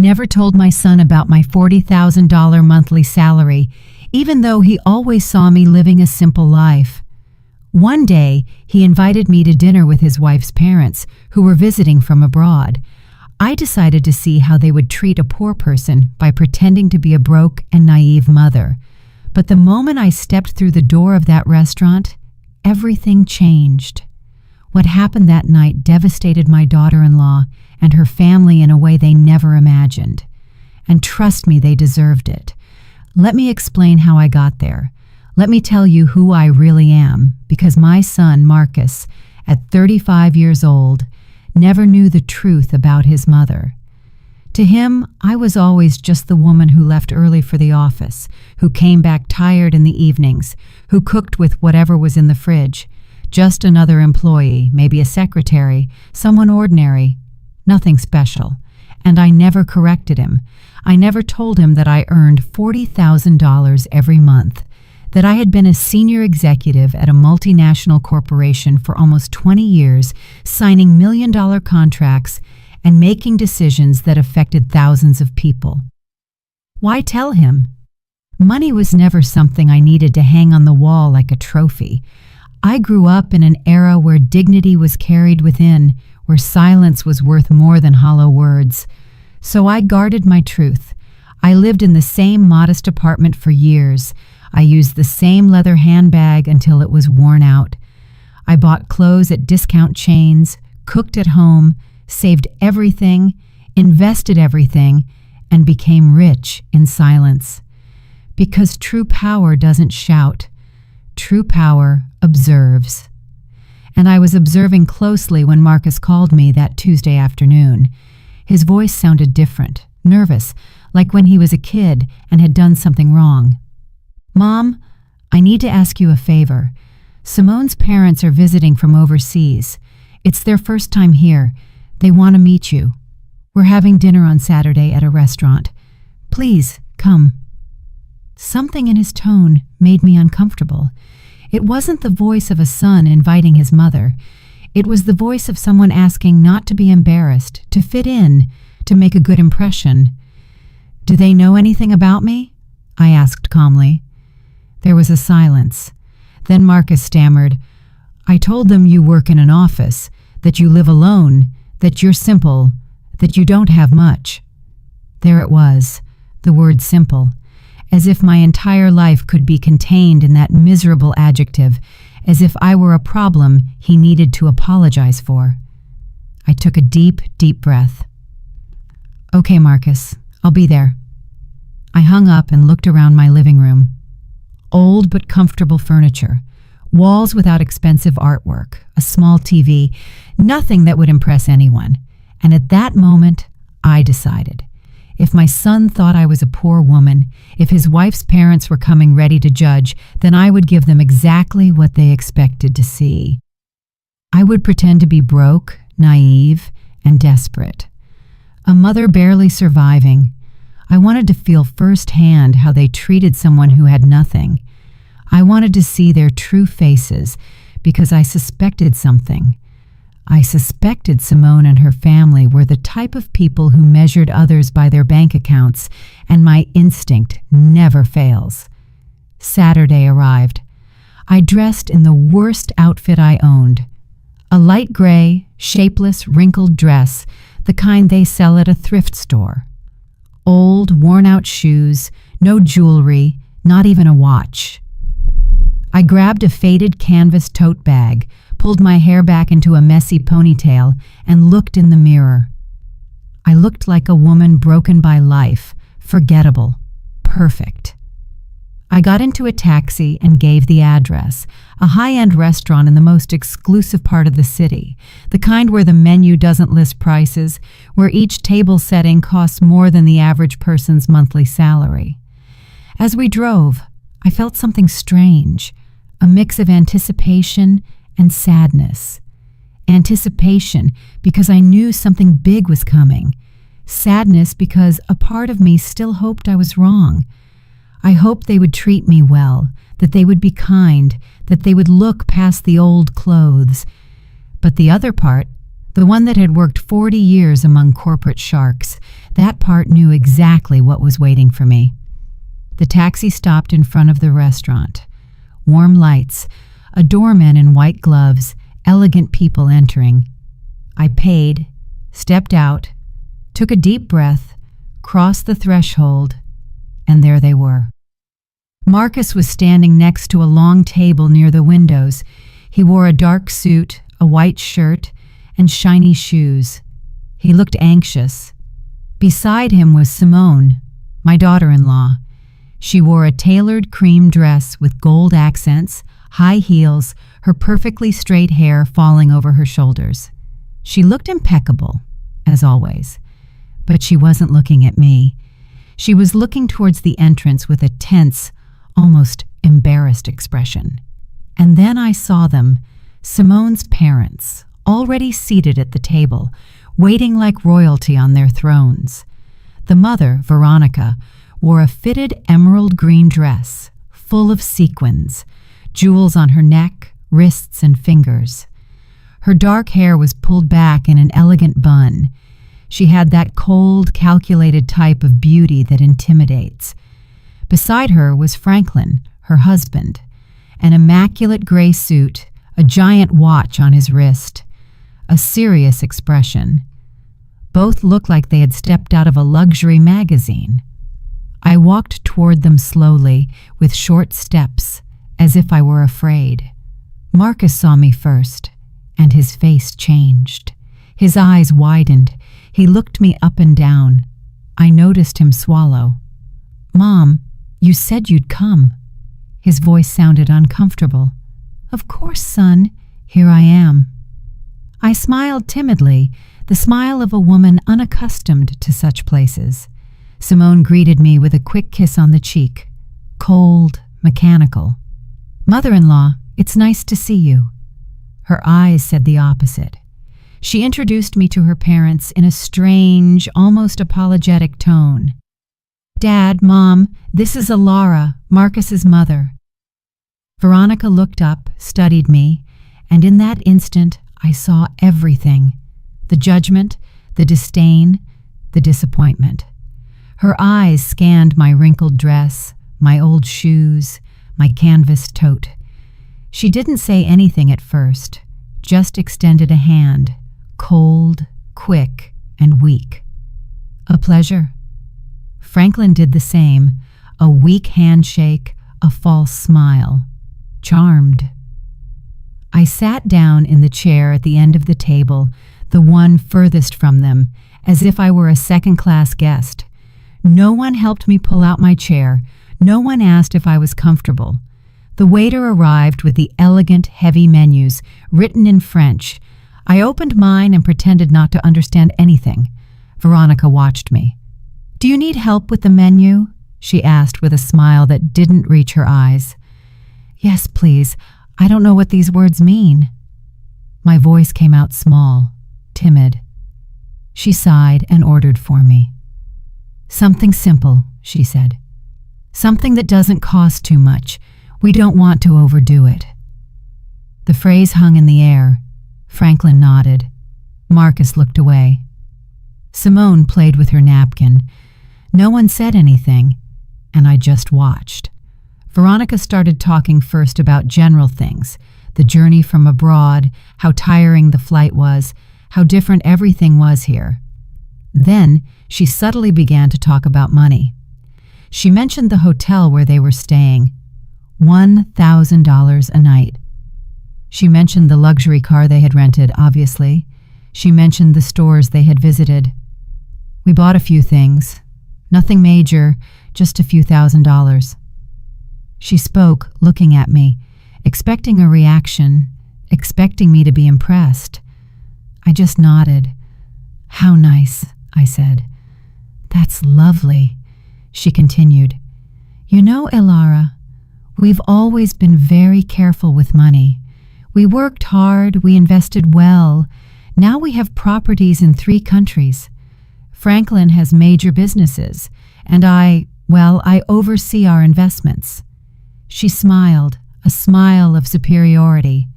never told my son about my $40,000 monthly salary, even though he always saw me living a simple life. One day, he invited me to dinner with his wife's parents, who were visiting from abroad. I decided to see how they would treat a poor person by pretending to be a broke and naive mother. But the moment I stepped through the door of that restaurant, everything changed. What happened that night devastated my daughter-in-law and her family in a way they never imagined. And trust me, they deserved it. Let me explain how I got there. Let me tell you who I really am, because my son, Marcus, at 35 years old, never knew the truth about his mother. To him, I was always just the woman who left early for the office, who came back tired in the evenings, who cooked with whatever was in the fridge. Just another employee, maybe a secretary, someone ordinary, nothing special. And I never corrected him. I never told him that I earned $40,000 every month, that I had been a senior executive at a multinational corporation for almost 20 years, signing million-dollar contracts and making decisions that affected thousands of people. Why tell him? Money was never something I needed to hang on the wall like a trophy. I grew up in an era where dignity was carried within, where silence was worth more than hollow words. So I guarded my truth. I lived in the same modest apartment for years. I used the same leather handbag until it was worn out. I bought clothes at discount chains, cooked at home, saved everything, invested everything, and became rich in silence. Because true power doesn't shout. True power observes. And I was observing closely when Marcus called me that Tuesday afternoon. His voice sounded different, nervous, like when he was a kid and had done something wrong. "Mom, I need to ask you a favor. Simone's parents are visiting from overseas. It's their first time here. They want to meet you. We're having dinner on Saturday at a restaurant. Please, come." Something in his tone made me uncomfortable. It wasn't the voice of a son inviting his mother. It was the voice of someone asking not to be embarrassed, to fit in, to make a good impression. "Do they know anything about me?" I asked calmly. There was a silence. Then Marcus stammered, "I told them you work in an office, that you live alone, that you're simple, that you don't have much." There it was, the word simple, as if my entire life could be contained in that miserable adjective, as if I were a problem he needed to apologize for. I took a deep, deep breath. "Okay, Marcus, I'll be there." I hung up and looked around my living room. Old but comfortable furniture, walls without expensive artwork, a small TV, nothing that would impress anyone. And at that moment, I decided. If my son thought I was a poor woman, if his wife's parents were coming ready to judge, then I would give them exactly what they expected to see. I would pretend to be broke, naive, and desperate. A mother barely surviving. I wanted to feel firsthand how they treated someone who had nothing. I wanted to see their true faces because I suspected something. I suspected Simone and her family were the type of people who measured others by their bank accounts, and my instinct never fails. Saturday arrived. I dressed in the worst outfit I owned. A light gray, shapeless, wrinkled dress, the kind they sell at a thrift store. Old, worn-out shoes, no jewelry, not even a watch. I grabbed a faded canvas tote bag, pulled my hair back into a messy ponytail, and looked in the mirror. I looked like a woman broken by life, forgettable, perfect. I got into a taxi and gave the address, a high-end restaurant in the most exclusive part of the city, the kind where the menu doesn't list prices, where each table setting costs more than the average person's monthly salary. As we drove, I felt something strange, a mix of anticipation and sadness. Anticipation because I knew something big was coming. Sadness because a part of me still hoped I was wrong. I hoped they would treat me well, that they would be kind, that they would look past the old clothes. But the other part, The one that had worked 40 years among corporate sharks. That part knew exactly what was waiting for me. The taxi stopped in front of the restaurant. Warm lights, a doorman in white gloves, elegant people entering. I paid, stepped out, took a deep breath, crossed the threshold, and there they were. Marcus was standing next to a long table near the windows. He wore a dark suit, a white shirt, and shiny shoes. He looked anxious. Beside him was Simone, my daughter-in-law. She wore a tailored cream dress with gold accents, high heels, her perfectly straight hair falling over her shoulders. She looked impeccable, as always, but she wasn't looking at me. She was looking towards the entrance with a tense, almost embarrassed expression. And then I saw them, Simone's parents, already seated at the table, waiting like royalty on their thrones. The mother, Veronica, wore a fitted emerald green dress, full of sequins, jewels on her neck, wrists, and fingers. Her dark hair was pulled back in an elegant bun. She had that cold, calculated type of beauty that intimidates. Beside her was Franklin, her husband, an immaculate gray suit, a giant watch on his wrist, a serious expression. Both looked like they had stepped out of a luxury magazine. I walked toward them slowly, with short steps, as if I were afraid. Marcus saw me first, and his face changed. His eyes widened. He looked me up and down. I noticed him swallow. "Mom, you said you'd come." His voice sounded uncomfortable. "Of course, son. Here I am." I smiled timidly, the smile of a woman unaccustomed to such places. Simone greeted me with a quick kiss on the cheek, cold, mechanical. "Mother-in-law, it's nice to see you." Her eyes said the opposite. She introduced me to her parents in a strange, almost apologetic tone. "Dad, Mom, this is Alara, Marcus's mother." Veronica looked up, studied me, and in that instant I saw everything: the judgment, the disdain, the disappointment. Her eyes scanned my wrinkled dress, my old shoes, my canvas tote. She didn't say anything at first, just extended a hand, cold, quick, and weak. "A pleasure." Franklin did the same, a weak handshake, a false smile. Charmed. I sat down in the chair at the end of the table, the one furthest from them, as if I were a second-class guest. No one helped me pull out my chair. No one asked if I was comfortable. The waiter arrived with the elegant, heavy menus, written in French. I opened mine and pretended not to understand anything. Veronica watched me. "Do you need help with the menu?" she asked with a smile that didn't reach her eyes. "Yes, please. I don't know what these words mean." My voice came out small, timid. She sighed and ordered for me. "Something simple," she said. "Something that doesn't cost too much. We don't want to overdo it." The phrase hung in the air. Franklin nodded. Marcus looked away. Simone played with her napkin. No one said anything, and I just watched. Veronica started talking first about general things, the journey from abroad, how tiring the flight was, how different everything was here. Then she subtly began to talk about money. She mentioned the hotel where they were staying, $1,000 a night. She mentioned the luxury car they had rented, obviously. She mentioned the stores they had visited. We bought a few things. Nothing major, just a few $1,000s. She spoke, looking at me, expecting a reaction, expecting me to be impressed. I just nodded. "How nice," I said. "That's lovely," she continued. "You know, Alara, we've always been very careful with money. We worked hard, we invested well. Now we have properties in 3 countries. Franklin has major businesses, and I oversee our investments." She smiled, a smile of superiority.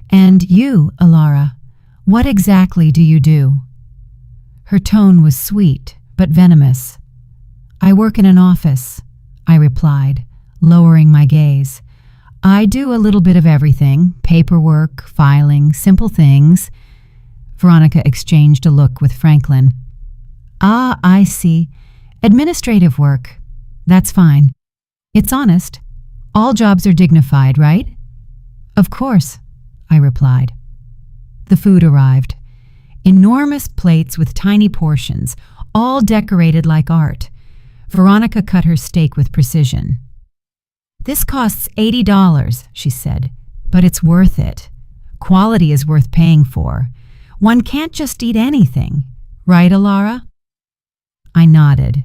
"And you, Alara, What exactly do you do?" Her tone was sweet, but venomous. "I work in an office," I replied, lowering my gaze. "I do a little bit of everything, paperwork, filing, simple things." Veronica exchanged a look with Franklin. "Ah, I see. Administrative work. That's fine. It's honest. All jobs are dignified, right?" "Of course," I replied. The food arrived. Enormous plates with tiny portions, all decorated like art. Veronica cut her steak with precision. "This costs $80, she said, "but it's worth it. Quality is worth paying for. One can't just eat anything. Right, Alara?" I nodded.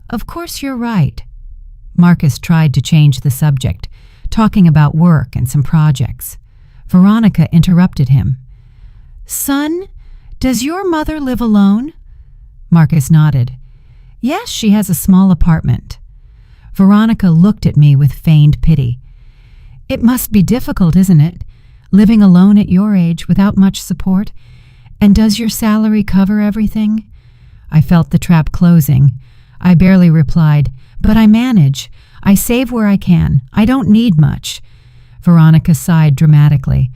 "Of course you're right." Marcus tried to change the subject, talking about work and some projects. Veronica interrupted him. "Son, does your mother live alone?" Marcus nodded. "Yes, she has a small apartment." Veronica looked at me with feigned pity. "It must be difficult, isn't it, living alone at your age without much support? And does your salary cover everything?" I felt the trap closing. I barely replied, "But I manage. I save where I can. I don't need much." Veronica sighed dramatically.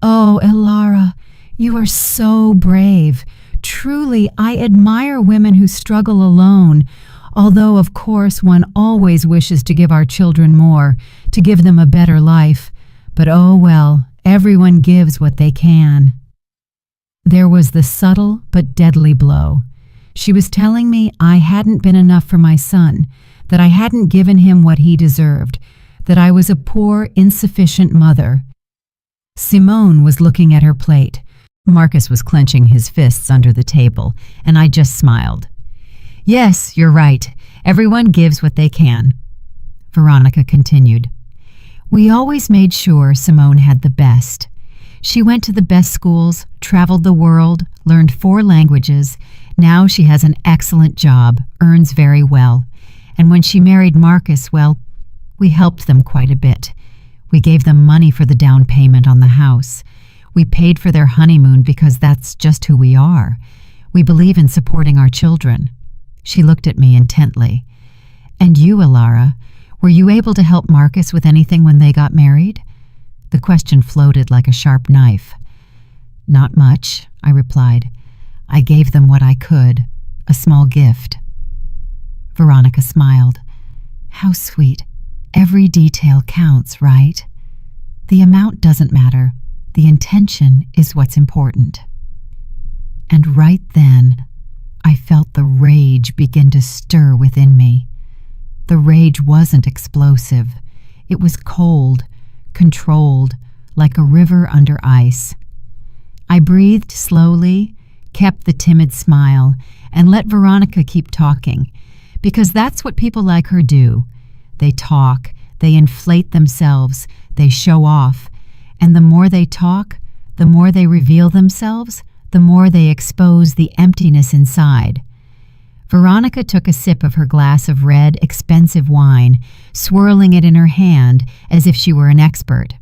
"Oh, Elara, you are so brave. Truly, I admire women who struggle alone, although, of course, one always wishes to give our children more, to give them a better life. But oh well, everyone gives what they can." There was the subtle but deadly blow. She was telling me I hadn't been enough for my son, that I hadn't given him what he deserved, that I was a poor, insufficient mother. Simone was looking at her plate. Marcus was clenching his fists under the table, and I just smiled. "Yes, you're right. Everyone gives what they can." Veronica continued. "We always made sure Simone had the best. She went to the best schools, traveled the world, learned 4 languages. Now she has an excellent job, earns very well. And when she married Marcus, well, we helped them quite a bit. We gave them money for the down payment on the house. We paid for their honeymoon because that's just who we are. We believe in supporting our children." She looked at me intently. "And you, Alara, were you able to help Marcus with anything when they got married?" The question floated like a sharp knife. "Not much," I replied. "I gave them what I could, a small gift." Veronica smiled. "How sweet. Every detail counts, right? The amount doesn't matter. The intention is what's important." And right then, I felt the rage begin to stir within me. The rage wasn't explosive. It was cold, controlled, like a river under ice. I breathed slowly, kept the timid smile, and let Veronica keep talking, because that's what people like her do. They talk, they inflate themselves, they show off, and the more they talk, the more they reveal themselves, the more they expose the emptiness inside. Veronica took a sip of her glass of red, expensive wine, swirling it in her hand as if she were an expert.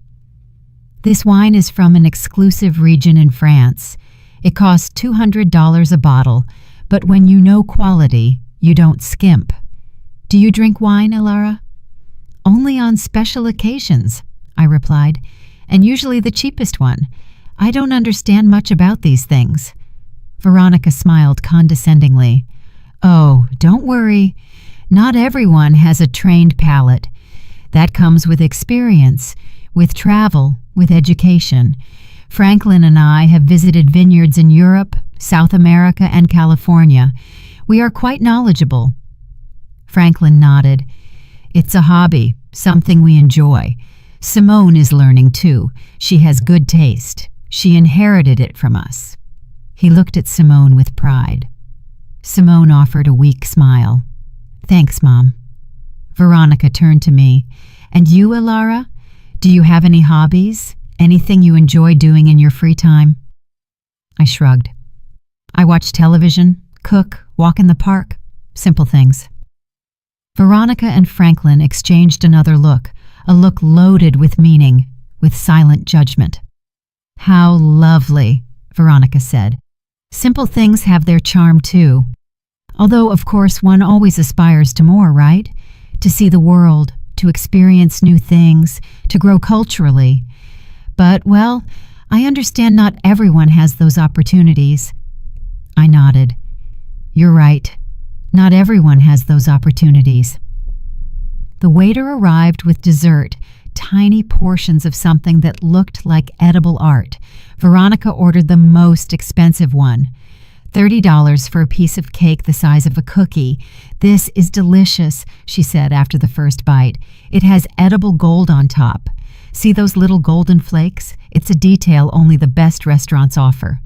"This wine is from an exclusive region in France. It costs $200 a bottle, but when you know quality, you don't skimp." "Do you drink wine, Alara?" "Only on special occasions," I replied, "and usually the cheapest one. I don't understand much about these things." Veronica smiled condescendingly. "Oh, don't worry. Not everyone has a trained palate. That comes with experience, with travel, with education. Franklin and I have visited vineyards in Europe, South America, and California. We are quite knowledgeable." Franklin nodded. "It's a hobby, something we enjoy. Simone is learning too. She has good taste. She inherited it from us." He looked at Simone with pride. Simone offered a weak smile. "Thanks, Mom." Veronica turned to me. "And you, Alara? Do you have any hobbies? Anything you enjoy doing in your free time?" I shrugged. "I watch television, cook, walk in the park. Simple things." Veronica and Franklin exchanged another look, a look loaded with meaning, with silent judgment. "How lovely," Veronica said. Simple things have their charm too. Although, of course, one always aspires to more, right? To see the world, to experience new things, to grow culturally. But, well, I understand not everyone has those opportunities. I nodded. You're right. Not everyone has those opportunities. The waiter arrived with dessert, tiny portions of something that looked like edible art. Veronica ordered the most expensive one. $30 for a piece of cake the size of a cookie. This is delicious, she said after the first bite. It has edible gold on top. See those little golden flakes? It's a detail only the best restaurants offer.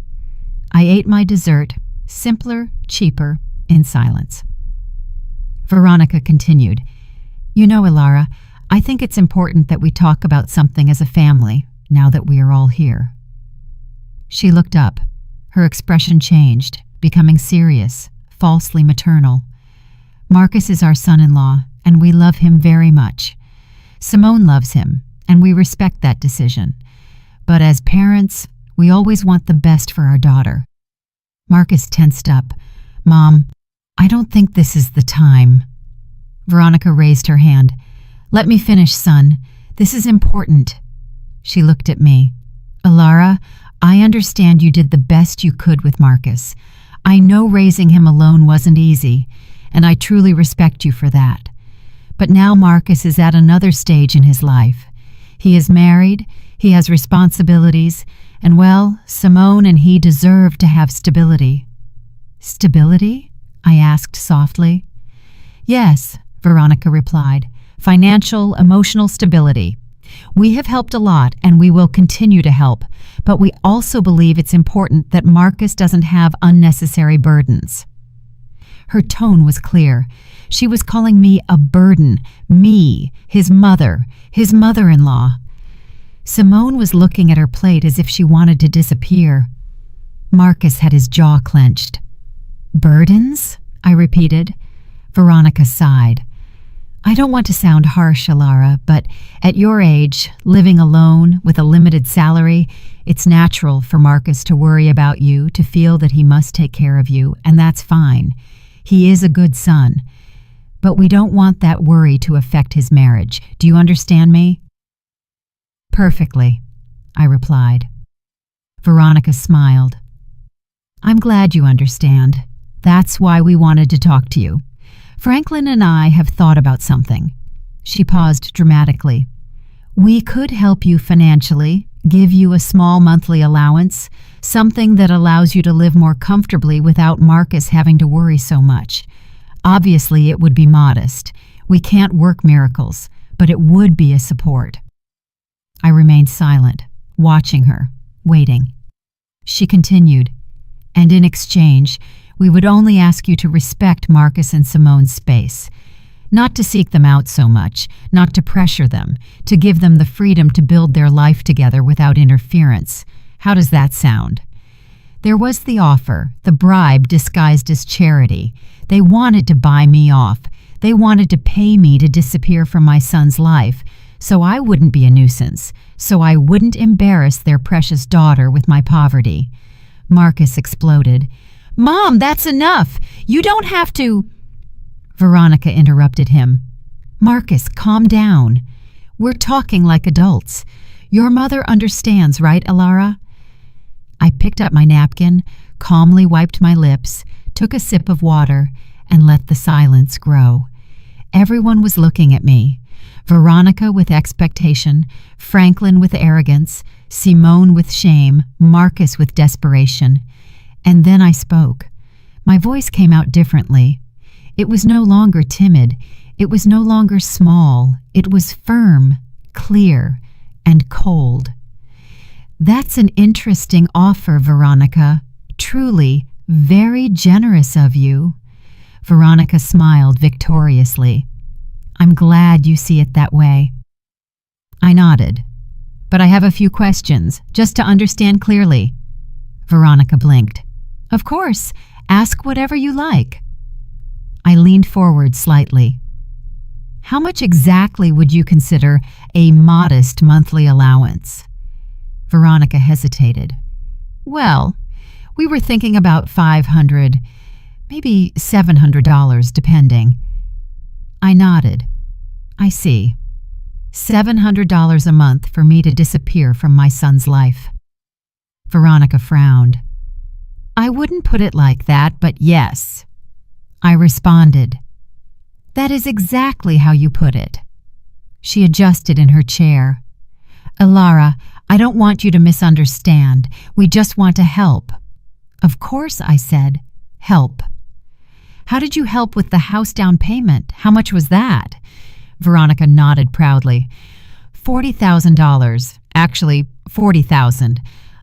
I ate my dessert, simpler, cheaper, in silence. Veronica continued, You know, Ilara, I think it's important that we talk about something as a family, now that we are all here. She looked up. Her expression changed, becoming serious, falsely maternal. Marcus is our son-in-law, and we love him very much. Simone loves him, and we respect that decision. But as parents, we always want the best for our daughter. Marcus tensed up. Mom, I don't think this is the time. Veronica raised her hand. Let me finish, son. This is important. She looked at me. Ilara, I understand you did the best you could with Marcus. I know raising him alone wasn't easy, and I truly respect you for that. But now Marcus is at another stage in his life. He is married, he has responsibilities, and well, Simone and he deserve to have stability. Stability? I asked softly. Yes, Veronica replied. Financial, emotional stability. We have helped a lot, and we will continue to help, but we also believe it's important that Marcus doesn't have unnecessary burdens. Her tone was clear. She was calling me a burden, me, his mother-in-law. Simone was looking at her plate as if she wanted to disappear. Marcus had his jaw clenched. Burdens? I repeated. Veronica sighed. I don't want to sound harsh, Ilara, but at your age, living alone with a limited salary, it's natural for Marcus to worry about you, to feel that he must take care of you, and that's fine. He is a good son. But we don't want that worry to affect his marriage. Do you understand me? Perfectly, I replied. Veronica smiled. I'm glad you understand. That's why we wanted to talk to you. Franklin and I have thought about something. She paused dramatically. We could help you financially, give you a small monthly allowance, something that allows you to live more comfortably without Marcus having to worry so much. Obviously, it would be modest. We can't work miracles, but it would be a support. I remained silent, watching her, waiting. She continued, and in exchange, we would only ask you to respect Marcus and Simone's space, not to seek them out so much, not to pressure them, to give them the freedom to build their life together without interference. How does that sound? There was the offer, the bribe disguised as charity. They wanted to buy me off. They wanted to pay me to disappear from my son's life, so I wouldn't be a nuisance, so I wouldn't embarrass their precious daughter with my poverty. Marcus exploded. Mom, that's enough. You don't have to. Veronica interrupted him. Marcus, calm down. We're talking like adults. Your mother understands, right, Ilara? I picked up my napkin, calmly wiped my lips, took a sip of water, and let the silence grow. Everyone was looking at me. Veronica with expectation, Franklin with arrogance, Simone with shame, Marcus with desperation. And then I spoke. My voice came out differently. It was no longer timid. It was no longer small. It was firm, clear, and cold. That's an interesting offer, Veronica. Truly, very generous of you. Veronica smiled victoriously. I'm glad you see it that way. I nodded. But I have a few questions, just to understand clearly. Veronica blinked. Of course, ask whatever you like. I leaned forward slightly. How much exactly would you consider a modest monthly allowance? Veronica hesitated. Well, We were thinking about $500, maybe $700, depending. I nodded. I see. $700 a month for me to disappear from my son's life. Veronica frowned. I wouldn't put it like that, but yes. I responded. That is exactly how you put it. She adjusted in her chair. Elara, I don't want you to misunderstand. We just want to help. Of course, I said. Help. How did you help with the house down payment? How much was that? Veronica nodded proudly. $40,000. Actually, $40,000.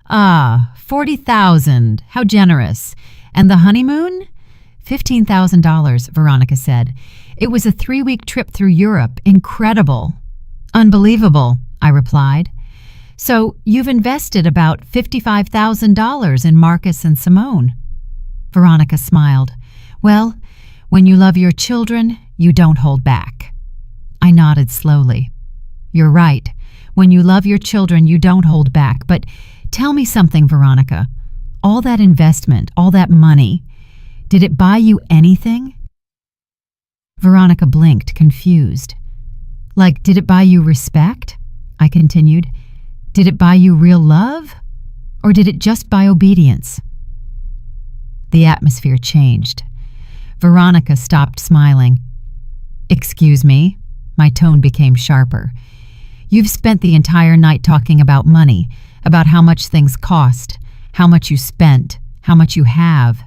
Ah, $40,000. How generous. And the honeymoon? $15,000, Veronica said. It was a 3-week trip through Europe. Incredible. Unbelievable, I replied. So you've invested about $55,000 in Marcus and Simone. Veronica smiled. Well, when you love your children, you don't hold back. I nodded slowly. You're right. When you love your children, you don't hold back. But tell me something, Veronica. All that investment, all that money, did it buy you anything? Veronica blinked, confused. Like, did it buy you respect? I continued. Did it buy you real love? Or did it just buy obedience? The atmosphere changed. Veronica stopped smiling. Excuse me? My tone became sharper. You've spent the entire night talking about money, about how much things cost, how much you spent, how much you have.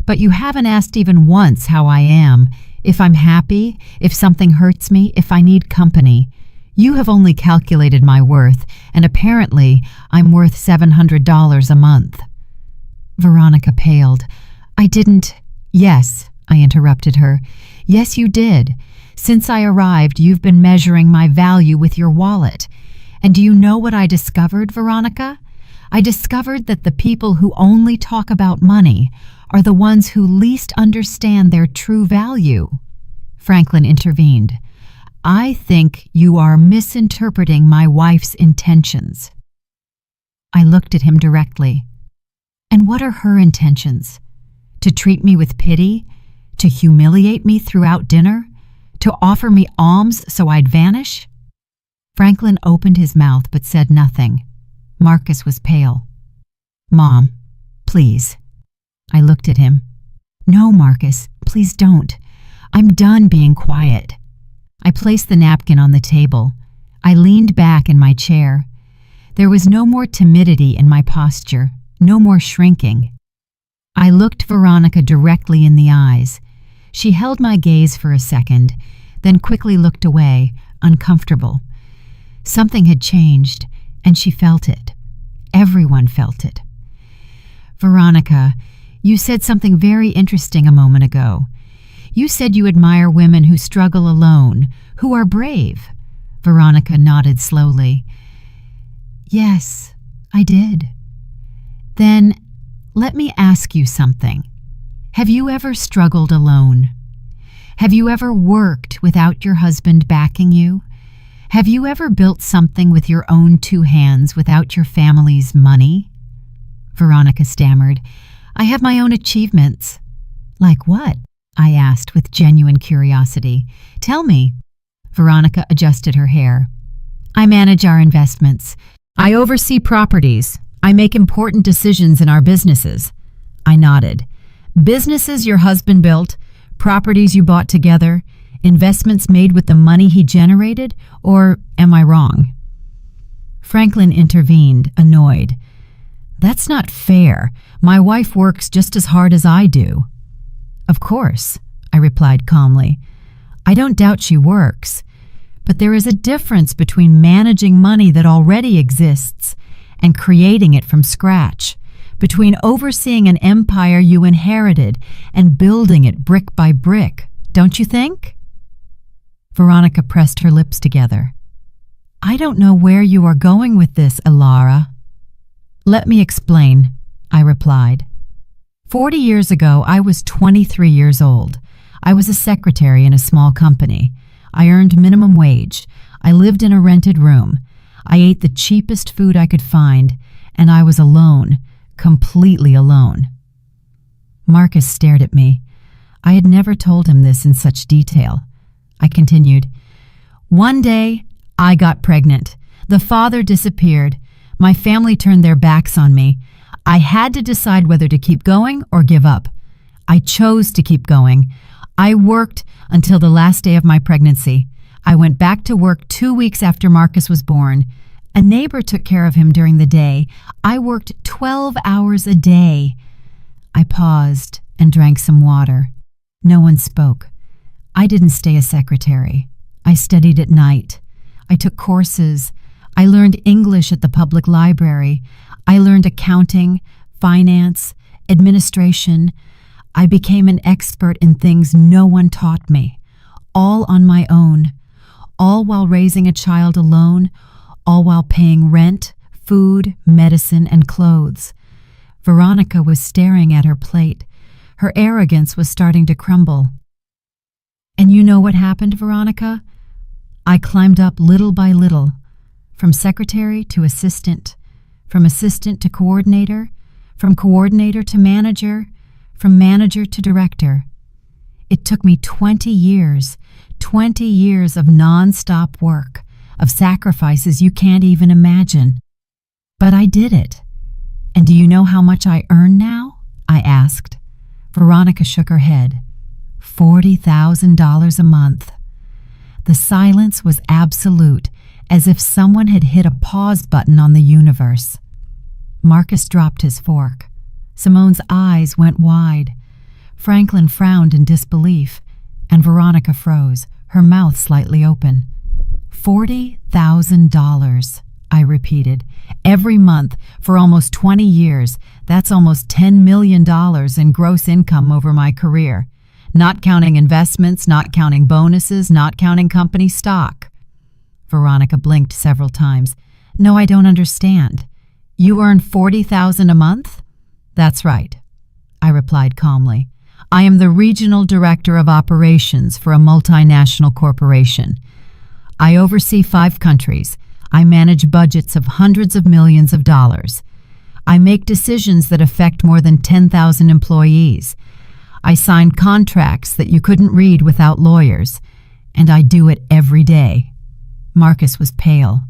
But you haven't asked even once how I am, if I'm happy, if something hurts me, if I need company. You have only calculated my worth, and apparently I'm worth $700 a month. Veronica paled. I didn't. Yes, I interrupted her. Yes, you did. Since I arrived, you've been measuring my value with your wallet. And do you know what I discovered, Veronica? I discovered that the people who only talk about money are the ones who least understand their true value. Franklin intervened. I think you are misinterpreting my wife's intentions. I looked at him directly. And what are her intentions? To treat me with pity? To humiliate me throughout dinner? To offer me alms so I'd vanish? Franklin opened his mouth but said nothing. Marcus was pale. Mom, please. I looked at him. No, Marcus, please don't. I'm done being quiet. I placed the napkin on the table. I leaned back in my chair. There was no more timidity in my posture, no more shrinking. I looked Veronica directly in the eyes. She held my gaze for a second, then quickly looked away, uncomfortable. Something had changed, and she felt it. Everyone felt it. Veronica, you said something very interesting a moment ago. You said you admire women who struggle alone, who are brave. Veronica nodded slowly. Yes, I did. Then let me ask you something. Have you ever struggled alone? Have you ever worked without your husband backing you? Have you ever built something with your own 2 hands without your family's money? Veronica stammered. I have my own achievements. Like what? I asked with genuine curiosity. Tell me. Veronica adjusted her hair. I manage our investments. I oversee properties. I make important decisions in our businesses. I nodded. Businesses your husband built, properties you bought together, investments made with the money he generated, or am I wrong? Franklin intervened, annoyed. That's not fair. My wife works just as hard as I do. Of course, I replied calmly. I don't doubt she works. But there is a difference between managing money that already exists and creating it from scratch, between overseeing an empire you inherited and building it brick by brick, don't you think? Veronica pressed her lips together. I don't know where you are going with this, Elara. Let me explain, I replied. 40 years ago, I was 23 years old. I was a secretary in a small company. I earned minimum wage. I lived in a rented room. I ate the cheapest food I could find, and I was alone, completely alone. Marcus stared at me. I had never told him this in such detail. I continued, "One day, I got pregnant. The father disappeared. My family turned their backs on me. I had to decide whether to keep going or give up. I chose to keep going. I worked until the last day of my pregnancy. I went back to work 2 weeks after Marcus was born. A neighbor took care of him during the day. I worked 12 hours a day." I paused and drank some water. No one spoke. I didn't stay a secretary. I studied at night. I took courses. I learned English at the public library. I learned accounting, finance, administration. I became an expert in things no one taught me, all on my own, all while raising a child alone, all while paying rent, food, medicine, and clothes. Veronica was staring at her plate. Her arrogance was starting to crumble. "And you know what happened, Veronica? I climbed up little by little, from secretary to assistant, from assistant to coordinator, from coordinator to manager, from manager to director. It took me 20 years of non-stop work, of sacrifices you can't even imagine. But I did it. And do you know how much I earn now?" I asked. Veronica shook her head. $40,000 a month. The silence was absolute, as if someone had hit a pause button on the universe. Marcus dropped his fork. Simone's eyes went wide. Franklin frowned in disbelief, and Veronica froze, her mouth slightly open. $40,000, I repeated, every month for almost 20 years. That's almost $10 million in gross income over my career. Not counting investments, not counting bonuses, not counting company stock. Veronica blinked several times. "No, I don't understand. You earn $40,000 a month?" "That's right," I replied calmly. "I am the regional director of operations for a multinational corporation. I oversee 5 countries. I manage budgets of hundreds of millions of dollars. I make decisions that affect more than 10,000 employees. I sign contracts that you couldn't read without lawyers, and I do it every day." Marcus was pale.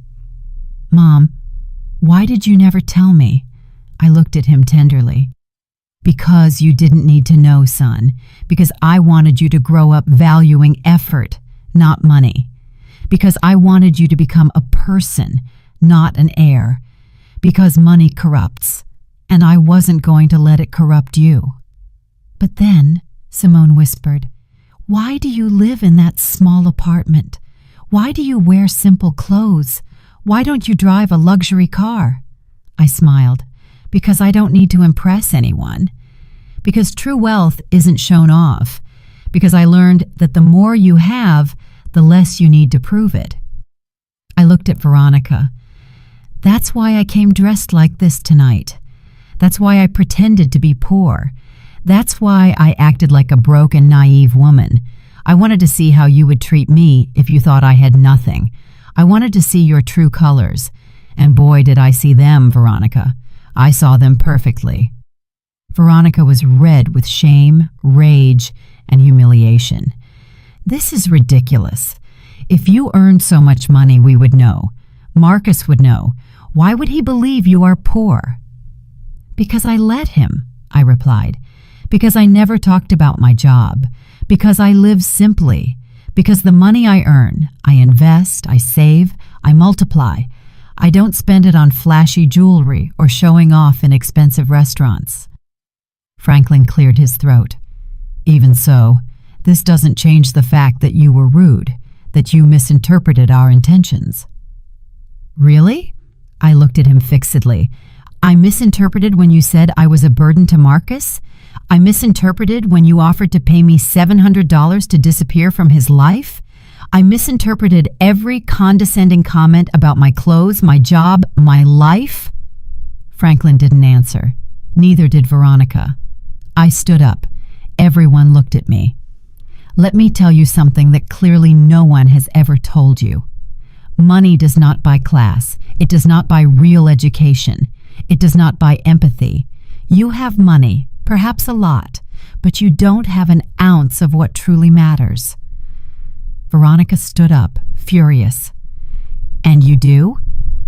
"Mom, why did you never tell me?" I looked at him tenderly. "Because you didn't need to know, son. Because I wanted you to grow up valuing effort, not money. Because I wanted you to become a person, not an heir. Because money corrupts, and I wasn't going to let it corrupt you." "But then," Simone whispered, "why do you live in that small apartment? Why do you wear simple clothes? Why don't you drive a luxury car?" I smiled. "Because I don't need to impress anyone. Because true wealth isn't shown off. Because I learned that the more you have, the less you need to prove it." I looked at Veronica. "That's why I came dressed like this tonight. That's why I pretended to be poor. That's why I acted like a broke and naive woman. I wanted to see how you would treat me if you thought I had nothing. I wanted to see your true colors. And boy, did I see them, Veronica. I saw them perfectly." Veronica was red with shame, rage, and humiliation. "This is ridiculous. If you earned so much money, we would know. Marcus would know. Why would he believe you are poor?" "Because I let him," I replied. "Because I never talked about my job. Because I live simply. Because the money I earn, I invest, I save, I multiply. I don't spend it on flashy jewelry or showing off in expensive restaurants." Franklin cleared his throat. "Even so, this doesn't change the fact that you were rude, that you misinterpreted our intentions." "Really?" I looked at him fixedly. "I misinterpreted when you said I was a burden to Marcus? I misinterpreted when you offered to pay me $700 to disappear from his life? I misinterpreted every condescending comment about my clothes, my job, my life?" Franklin didn't answer. Neither did Veronica. I stood up. Everyone looked at me. "Let me tell you something that clearly no one has ever told you. Money does not buy class. It does not buy real education. It does not buy empathy. You have money, perhaps a lot, but you don't have an ounce of what truly matters." Veronica stood up, furious. "And you do?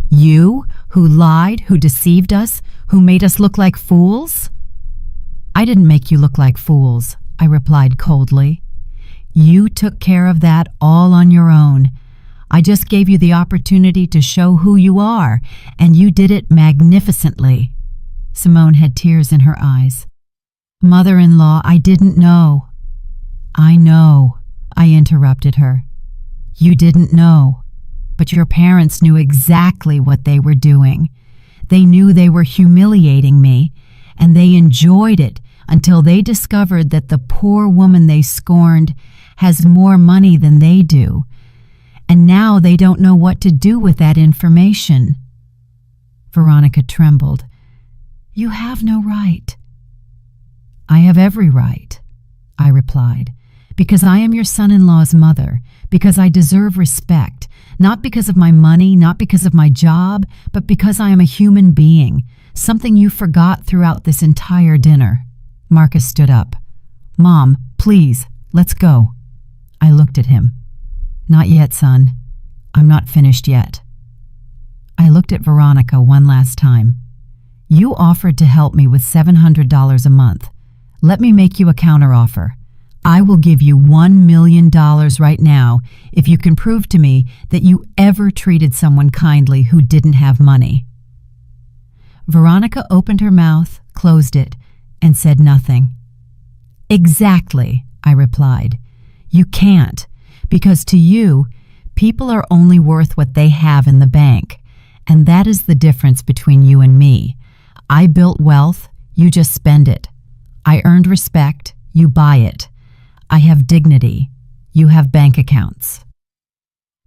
You, who lied, who deceived us, who made us look like fools?" "I didn't make you look like fools," I replied coldly. "You took care of that all on your own. I just gave you the opportunity to show who you are, and you did it magnificently." Simone had tears in her eyes. "Mother-in-law, I didn't know." "I know," I interrupted her. "You didn't know, but your parents knew exactly what they were doing. They knew they were humiliating me, and they enjoyed it until they discovered that the poor woman they scorned has more money than they do. And now they don't know what to do with that information." Veronica trembled. "You have no right." "I have every right," I replied, "because I am your son-in-law's mother, because I deserve respect, not because of my money, not because of my job, but because I am a human being, something you forgot throughout this entire dinner." Marcus stood up. "Mom, please, let's go." I looked at him. "Not yet, son. I'm not finished yet." I looked at Veronica one last time. "You offered to help me with $700 a month. Let me make you a counteroffer. I will give you $1 million right now if you can prove to me that you ever treated someone kindly who didn't have money." Veronica opened her mouth, closed it, and said nothing. "Exactly," I replied. "You can't, because to you, people are only worth what they have in the bank, and that is the difference between you and me. I built wealth, you just spend it. I earned respect, you buy it. I have dignity, you have bank accounts."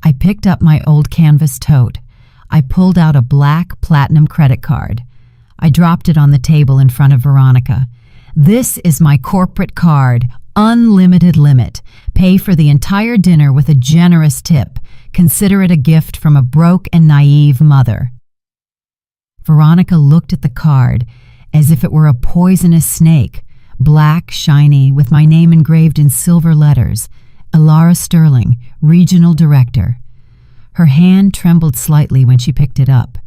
I picked up my old canvas tote. I pulled out a black platinum credit card. I dropped it on the table in front of Veronica. "This is my corporate card, unlimited limit. Pay for the entire dinner with a generous tip. Consider it a gift from a broke and naive mother." Veronica looked at the card as if it were a poisonous snake, black, shiny, with my name engraved in silver letters, Elara Sterling, Regional Director. Her hand trembled slightly when she picked it up.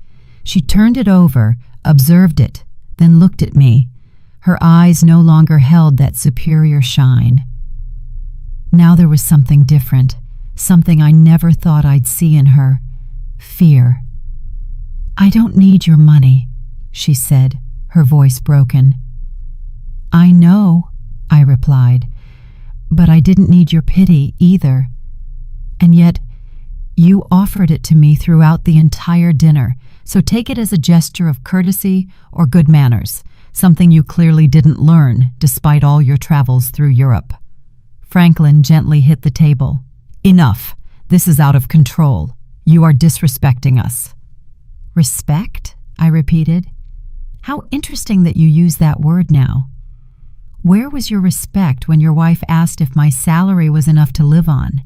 She turned it over, observed it, then looked at me. Her eyes no longer held that superior shine. Now there was something different, something I never thought I'd see in her. Fear. "I don't need your money," she said, her voice broken. "I know," I replied, "but I didn't need your pity either. And yet, you offered it to me throughout the entire dinner, so take it as a gesture of courtesy or good manners, something you clearly didn't learn despite all your travels through Europe." Franklin gently hit the table. "Enough. This is out of control. You are disrespecting us." "Respect?" I repeated. "How interesting that you use that word now. Where was your respect when your wife asked if my salary was enough to live on?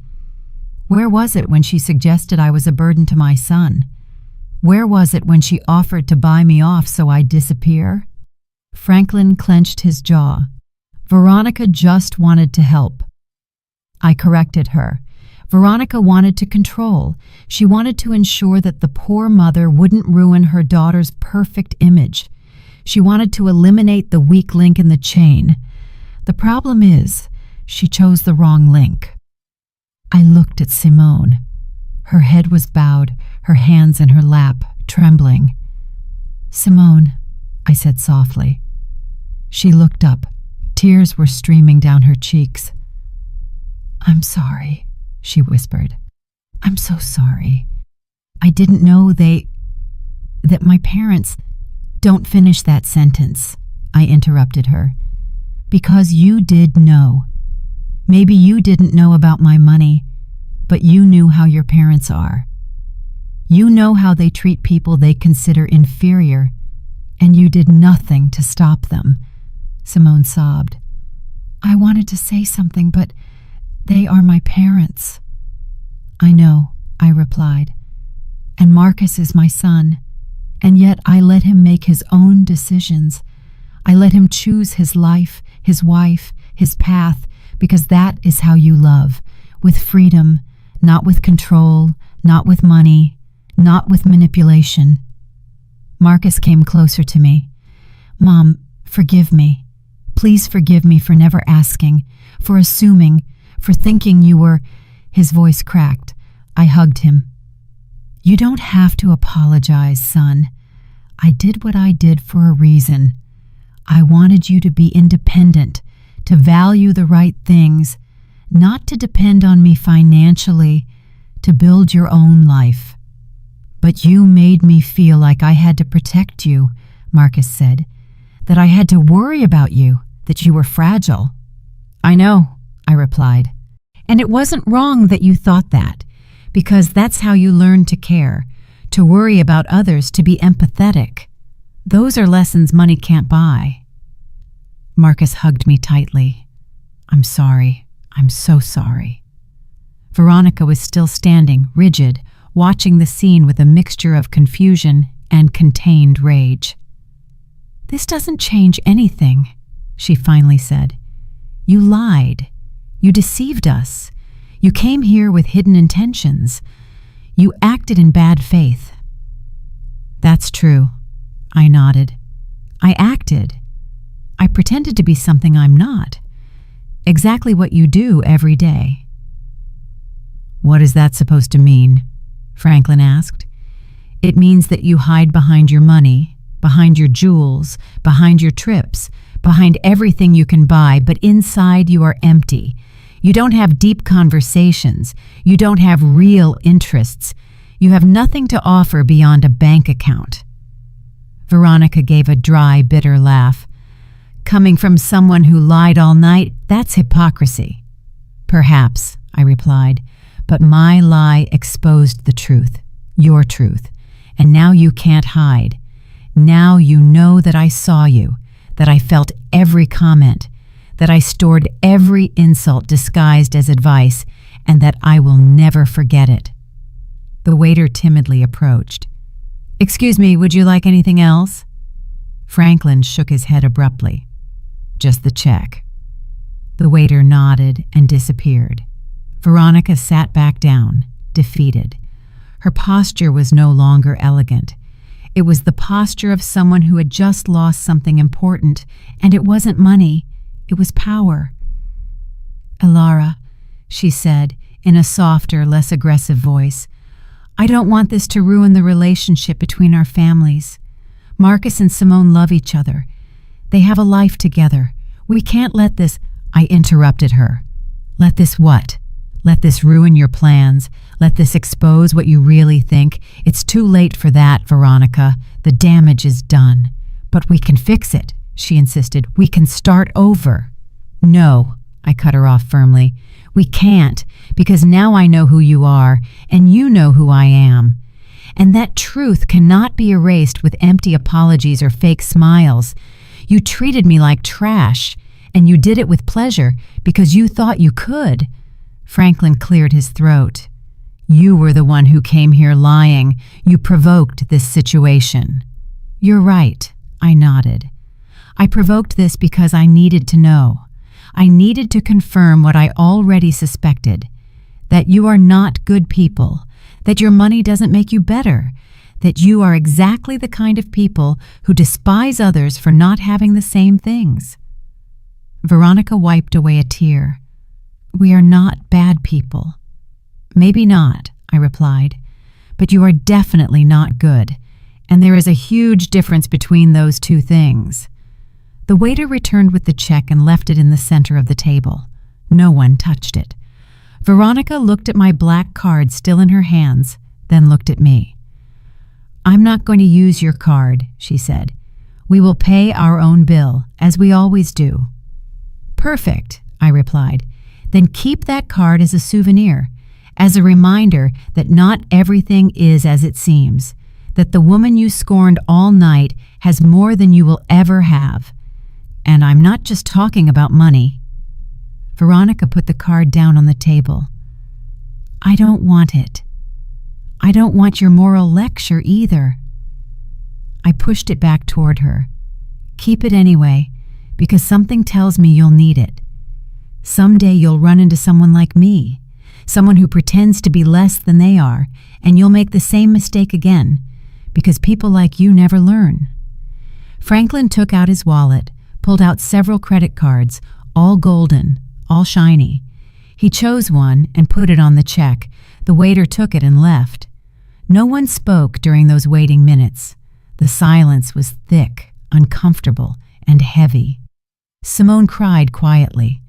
Where was it when she suggested I was a burden to my son? Where was it when she offered to buy me off so I'd disappear?" Franklin clenched his jaw. "Veronica just wanted to help." I corrected her. Veronica wanted to control. She wanted to ensure that the poor mother wouldn't ruin her daughter's perfect image. She wanted to eliminate the weak link in the chain. The problem is, she chose the wrong link. I looked at Simone. Her head was bowed, her hands in her lap, trembling. "Simone," I said softly. She looked up. Tears were streaming down her cheeks. "I'm sorry," she whispered. "I'm so sorry. I didn't know that my parents—" "Don't finish that sentence," I interrupted her. "Because you did know. Maybe you didn't know about my money, but you knew how your parents are. You know how they treat people they consider inferior, and you did nothing to stop them." Simone sobbed. "I wanted to say something, but they are my parents." "I know," I replied, "and Marcus is my son, and yet I let him make his own decisions. I let him choose his life, his wife, his path, because that is how you love, with freedom, not with control, not with money, not with manipulation. Marcus came closer to me. Mom, forgive me. Please forgive me for never asking, for assuming, for thinking you were... His voice cracked. I hugged him. You don't have to apologize, son. I did what I did for a reason. I wanted you to be independent, to value the right things, not to depend on me financially, to build your own life. But you made me feel like I had to protect you, Marcus said, that I had to worry about you, that you were fragile. I know, I replied. And it wasn't wrong that you thought that, because that's how you learn to care, to worry about others, to be empathetic. Those are lessons money can't buy. Marcus hugged me tightly. I'm sorry. I'm so sorry. Veronica was still standing, rigid, watching the scene with a mixture of confusion and contained rage. This doesn't change anything, she finally said. You lied. You deceived us. You came here with hidden intentions. You acted in bad faith. That's true, I nodded. I acted. I pretended to be something I'm not. Exactly what you do every day. What is that supposed to mean? Franklin asked. It means that you hide behind your money, behind your jewels, behind your trips, behind everything you can buy, but inside you are empty. You don't have deep conversations. You don't have real interests. You have nothing to offer beyond a bank account. Veronica gave a dry, bitter laugh. Coming from someone who lied all night, that's hypocrisy. Perhaps, I replied, but my lie exposed the truth, your truth, and now you can't hide. Now you know that I saw you, that I felt every comment, that I stored every insult disguised as advice, and that I will never forget it. The waiter timidly approached. Excuse me, would you like anything else? Franklin shook his head abruptly. Just the check. The waiter nodded and disappeared. Veronica sat back down, defeated. Her posture was no longer elegant. It was the posture of someone who had just lost something important, and it wasn't money. It was power. Elara, she said, in a softer, less aggressive voice, I don't want this to ruin the relationship between our families. Marcus and Simone love each other. They have a life together. We can't let this... I interrupted her. Let this what? Let this ruin your plans. Let this expose what you really think. It's too late for that, Veronica. The damage is done. But we can fix it, she insisted. We can start over. No, I cut her off firmly. We can't, because now I know who you are, and you know who I am. And that truth cannot be erased with empty apologies or fake smiles. You treated me like trash, and you did it with pleasure because you thought you could. Franklin cleared his throat. You were the one who came here lying. You provoked this situation. You're right, I nodded. I provoked this because I needed to know. I needed to confirm what I already suspected, that you are not good people, that your money doesn't make you better, that you are exactly the kind of people who despise others for not having the same things. Veronica wiped away a tear. We are not bad people. Maybe not, I replied, but you are definitely not good, and there is a huge difference between those two things. The waiter returned with the check and left it in the center of the table. No one touched it. Veronica looked at my black card still in her hands, then looked at me. I'm not going to use your card, she said. We will pay our own bill, as we always do. Perfect, I replied. Then keep that card as a souvenir, as a reminder that not everything is as it seems, that the woman you scorned all night has more than you will ever have. And I'm not just talking about money. Veronica put the card down on the table. I don't want it. I don't want your moral lecture either. I pushed it back toward her. Keep it anyway, because something tells me you'll need it. Someday you'll run into someone like me, someone who pretends to be less than they are, and you'll make the same mistake again, because people like you never learn. Franklin took out his wallet, pulled out several credit cards, all golden, all shiny. He chose one and put it on the check. The waiter took it and left. No one spoke during those waiting minutes. The silence was thick, uncomfortable, and heavy. Simone cried quietly.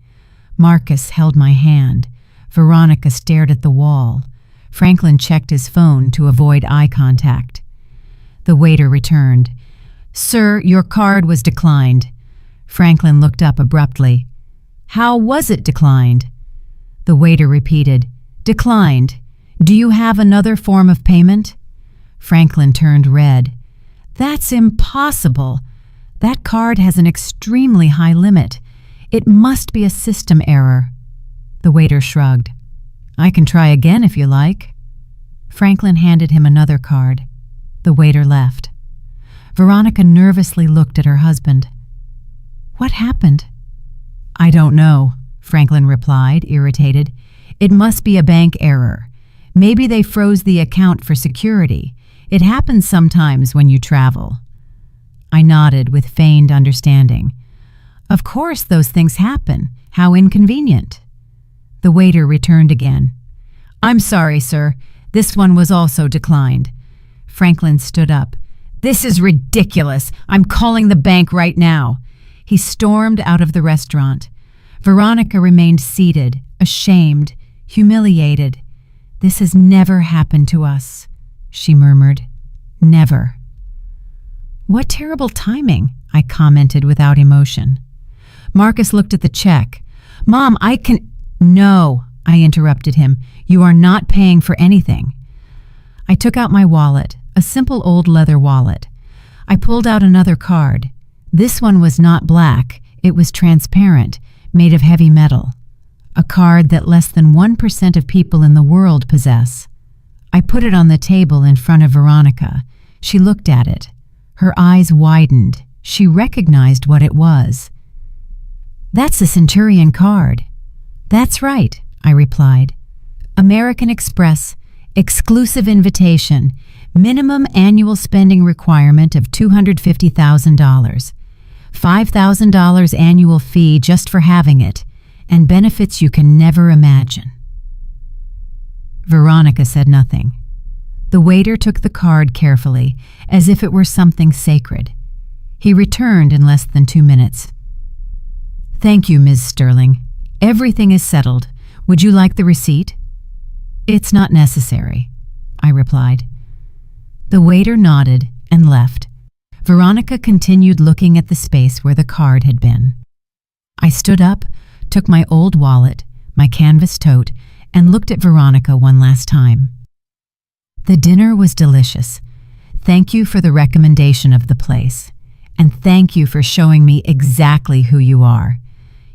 Marcus held my hand. Veronica stared at the wall. Franklin checked his phone to avoid eye contact. The waiter returned. "Sir, your card was declined." Franklin looked up abruptly. "How was it declined?" The waiter repeated, "Declined. Do you have another form of payment?" Franklin turned red. "That's impossible. That card has an extremely high limit. It must be a system error." The waiter shrugged. "I can try again if you like." Franklin handed him another card. The waiter left. Veronica nervously looked at her husband. "What happened?" "I don't know," Franklin replied, irritated. "It must be a bank error. Maybe they froze the account for security. It happens sometimes when you travel." I nodded with feigned understanding. "Of course those things happen. How inconvenient." The waiter returned again. "I'm sorry, sir. This one was also declined." Franklin stood up. "This is ridiculous. I'm calling the bank right now." He stormed out of the restaurant. Veronica remained seated, ashamed, humiliated. "This has never happened to us," she murmured. "Never." "What terrible timing," I commented without emotion. Marcus looked at the check. "Mom, I can—" "No," I interrupted him. "You are not paying for anything." I took out my wallet, a simple old leather wallet. I pulled out another card. This one was not black. It was transparent, made of heavy metal. A card that less than 1% of people in the world possess. I put it on the table in front of Veronica. She looked at it. Her eyes widened. She recognized what it was. "That's a Centurion card." "That's right," I replied. "American Express, exclusive invitation, minimum annual spending requirement of $250,000, $5,000 annual fee just for having it, and benefits you can never imagine." Veronica said nothing. The waiter took the card carefully, as if it were something sacred. He returned in less than 2 minutes. "Thank you, Ms. Sterling. Everything is settled. Would you like the receipt?" "It's not necessary," I replied. The waiter nodded and left. Veronica continued looking at the space where the card had been. I stood up, took my old wallet, my canvas tote, and looked at Veronica one last time. "The dinner was delicious. Thank you for the recommendation of the place. And thank you for showing me exactly who you are.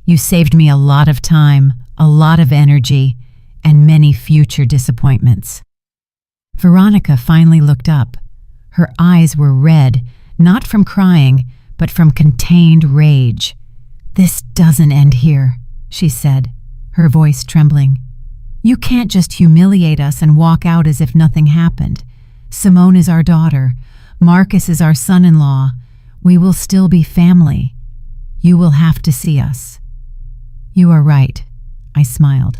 You saved me a lot of time, a lot of energy, and many future disappointments." Veronica finally looked up. Her eyes were red, not from crying, but from contained rage. "This doesn't end here," she said, her voice trembling. "You can't just humiliate us and walk out as if nothing happened. Simone is our daughter. Marcus is our son-in-law. We will still be family. You will have to see us." "You are right," I smiled.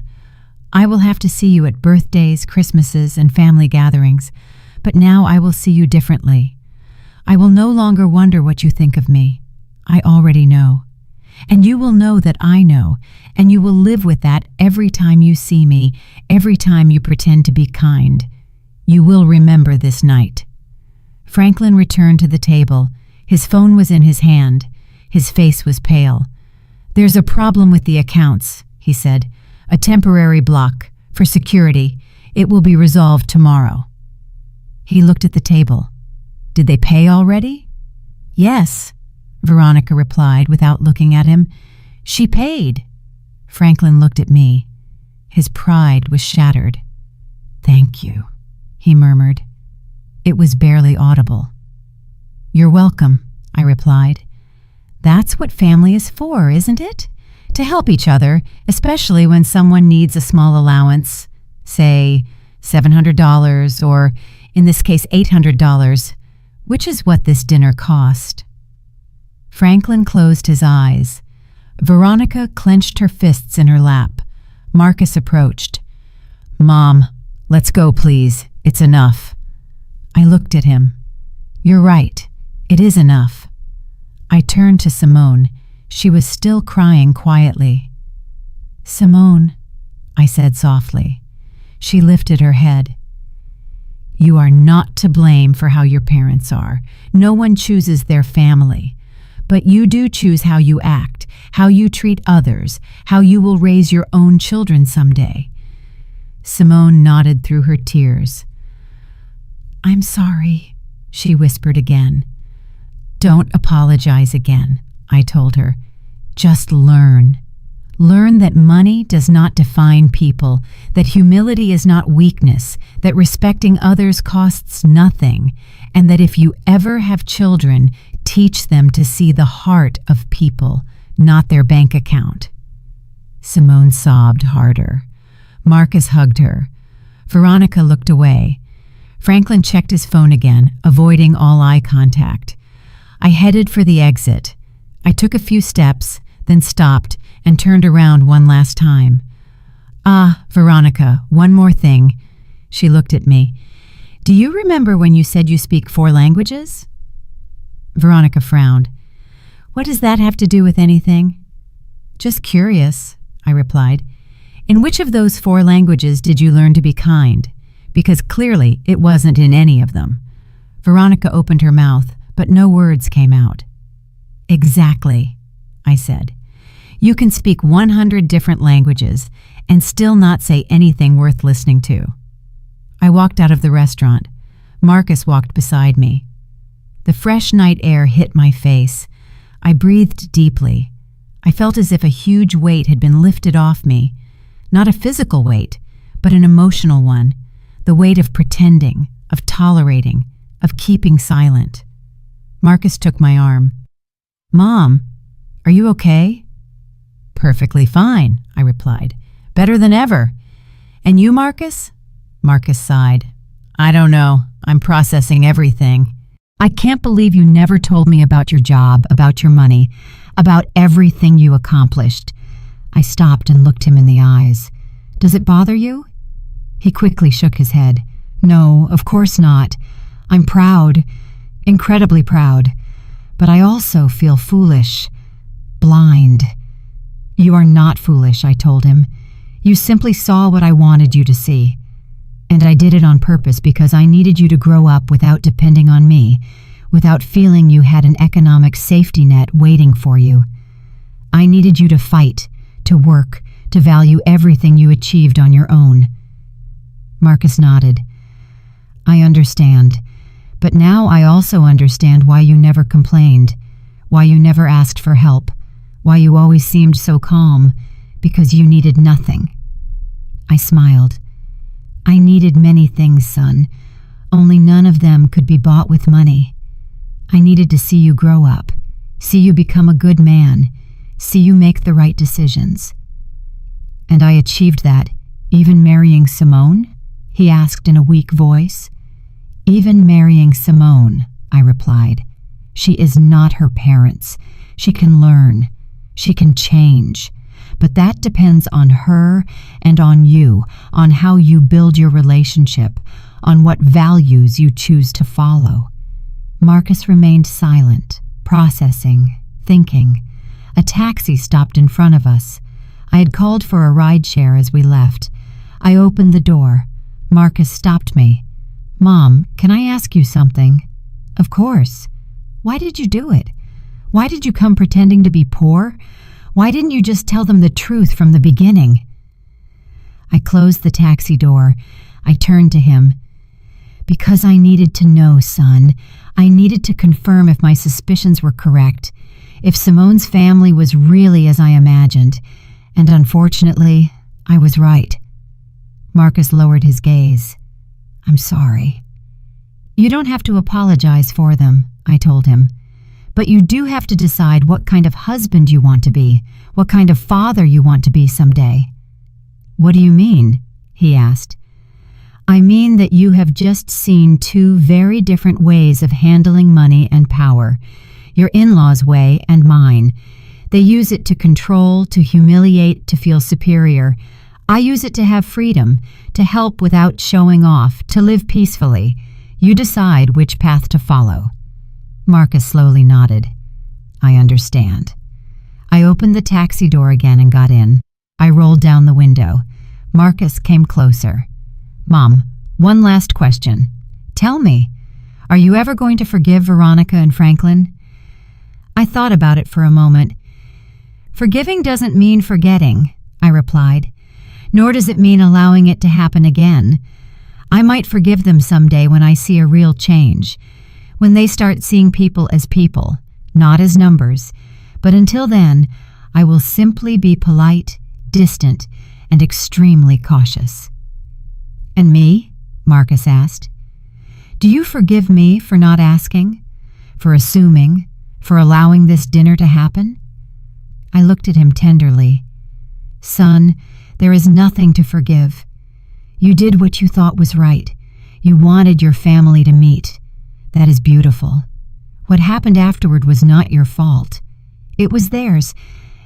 "I will have to see you at birthdays, Christmases, and family gatherings, but now I will see you differently. I will no longer wonder what you think of me. I already know. And you will know that I know, and you will live with that every time you see me, every time you pretend to be kind. You will remember this night." Franklin returned to the table. His phone was in his hand. His face was pale. "There's a problem with the accounts," he said. "A temporary block. For security. It will be resolved tomorrow." He looked at the table. "Did they pay already?" "Yes," Veronica replied without looking at him. "She paid." Franklin looked at me. His pride was shattered. "Thank you," he murmured. It was barely audible. "You're welcome," I replied. That's what family is for, isn't it? To help each other, especially when someone needs a small allowance, say $700 or, in this case, $800, which is what this dinner cost. Franklin closed his eyes. Veronica clenched her fists in her lap. Marcus approached. "Mom, let's go, please. It's enough." I looked at him. "You're right. It is enough." I turned to Simone. She was still crying quietly. "Simone," I said softly. She lifted her head. "You are not to blame for how your parents are. No one chooses their family. But you do choose how you act, how you treat others, how you will raise your own children someday." Simone nodded through her tears. "I'm sorry," she whispered again. "Don't apologize again," I told her. "Just learn. Learn that money does not define people, that humility is not weakness, that respecting others costs nothing, and that if you ever have children, teach them to see the heart of people, not their bank account." Simone sobbed harder. Marcus hugged her. Veronica looked away. Franklin checked his phone again, avoiding all eye contact. I headed for the exit. I took a few steps, then stopped and turned around one last time. "Ah, Veronica, one more thing." She looked at me. "Do you remember when you said you speak 4 languages?" Veronica frowned. "What does that have to do with anything?" "Just curious," I replied. "In which of those 4 languages did you learn to be kind? Because clearly it wasn't in any of them." Veronica opened her mouth, but no words came out. "Exactly," I said. "You can speak 100 different languages and still not say anything worth listening to." I walked out of the restaurant. Marcus walked beside me. The fresh night air hit my face. I breathed deeply. I felt as if a huge weight had been lifted off me. Not a physical weight, but an emotional one. The weight of pretending, of tolerating, of keeping silent. Marcus took my arm. "Mom, are you okay?" "Perfectly fine," I replied. "Better than ever." "And you, Marcus?" Marcus sighed. "I don't know. I'm processing everything." "I can't believe you never told me about your job, about your money, about everything you accomplished." I stopped and looked him in the eyes. "Does it bother you?" He quickly shook his head. "No, of course not. I'm proud, incredibly proud. But I also feel foolish, blind." "You are not foolish," I told him. "You simply saw what I wanted you to see. And I did it on purpose because I needed you to grow up without depending on me, without feeling you had an economic safety net waiting for you. I needed you to fight, to work, to value everything you achieved on your own." Marcus nodded. "I understand. But now I also understand why you never complained, why you never asked for help, why you always seemed so calm, because you needed nothing." I smiled. "I needed many things, son. Only none of them could be bought with money. I needed to see you grow up, see you become a good man, see you make the right decisions." "And I achieved that, even marrying Simone?" he asked in a weak voice. "Even marrying Simone," I replied. "She is not her parents. She can learn. She can change. But that depends on her and on you, on how you build your relationship, on what values you choose to follow." Marcus remained silent, processing, thinking. A taxi stopped in front of us. I had called for a rideshare as we left. I opened the door. Marcus stopped me. "Mom, can I ask you something?" "Of course." "Why did you do it? Why did you come pretending to be poor? Why didn't you just tell them the truth from the beginning?" I closed the taxi door. I turned to him. "Because I needed to know, son. I needed to confirm if my suspicions were correct, if Simone's family was really as I imagined. And unfortunately, I was right." Marcus lowered his gaze. "I'm sorry." "You don't have to apologize for them," I told him. But you do have to decide what kind of husband you want to be, what kind of father you want to be someday." "What do you mean?" he asked. "I mean that you have just seen two very different ways of handling money and power, your in-laws' way and mine. They use it to control, to humiliate, to feel superior. I use it to have freedom, to help without showing off, to live peacefully. You decide which path to follow." Marcus slowly nodded. "I understand." I opened the taxi door again and got in. I rolled down the window. Marcus came closer. "Mom, one last question. Tell me, are you ever going to forgive Veronica and Franklin?" I thought about it for a moment. "Forgiving doesn't mean forgetting," I replied, "nor does it mean allowing it to happen again. I might forgive them someday when I see a real change, when they start seeing people as people, not as numbers. But until then, I will simply be polite, distant, and extremely cautious." "And me?" Marcus asked. "Do you forgive me for not asking, for assuming, for allowing this dinner to happen?" I looked at him tenderly. "Son, there is nothing to forgive. You did what you thought was right. You wanted your family to meet. That is beautiful. What happened afterward was not your fault. It was theirs,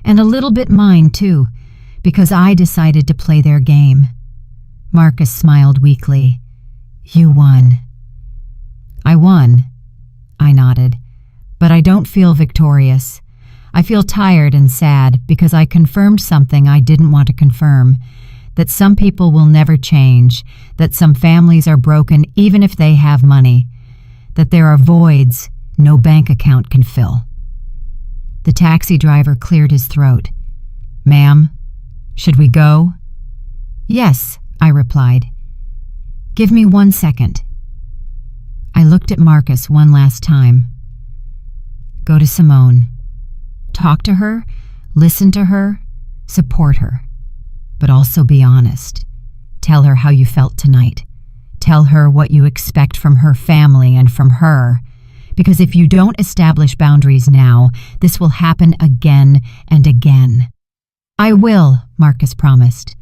and a little bit mine too, because I decided to play their game." Marcus smiled weakly. "You won." "I won," I nodded, "but I don't feel victorious. I feel tired and sad because I confirmed something I didn't want to confirm, that some people will never change, that some families are broken even if they have money, that there are voids no bank account can fill." The taxi driver cleared his throat. "Ma'am, should we go?" "Yes," I replied. "Give me 1 second." I looked at Marcus one last time. "Go to Simone. Talk to her, listen to her, support her. But also be honest. Tell her how you felt tonight. Tell her what you expect from her family and from her. Because if you don't establish boundaries now, this will happen again and again." "I will," Marcus promised.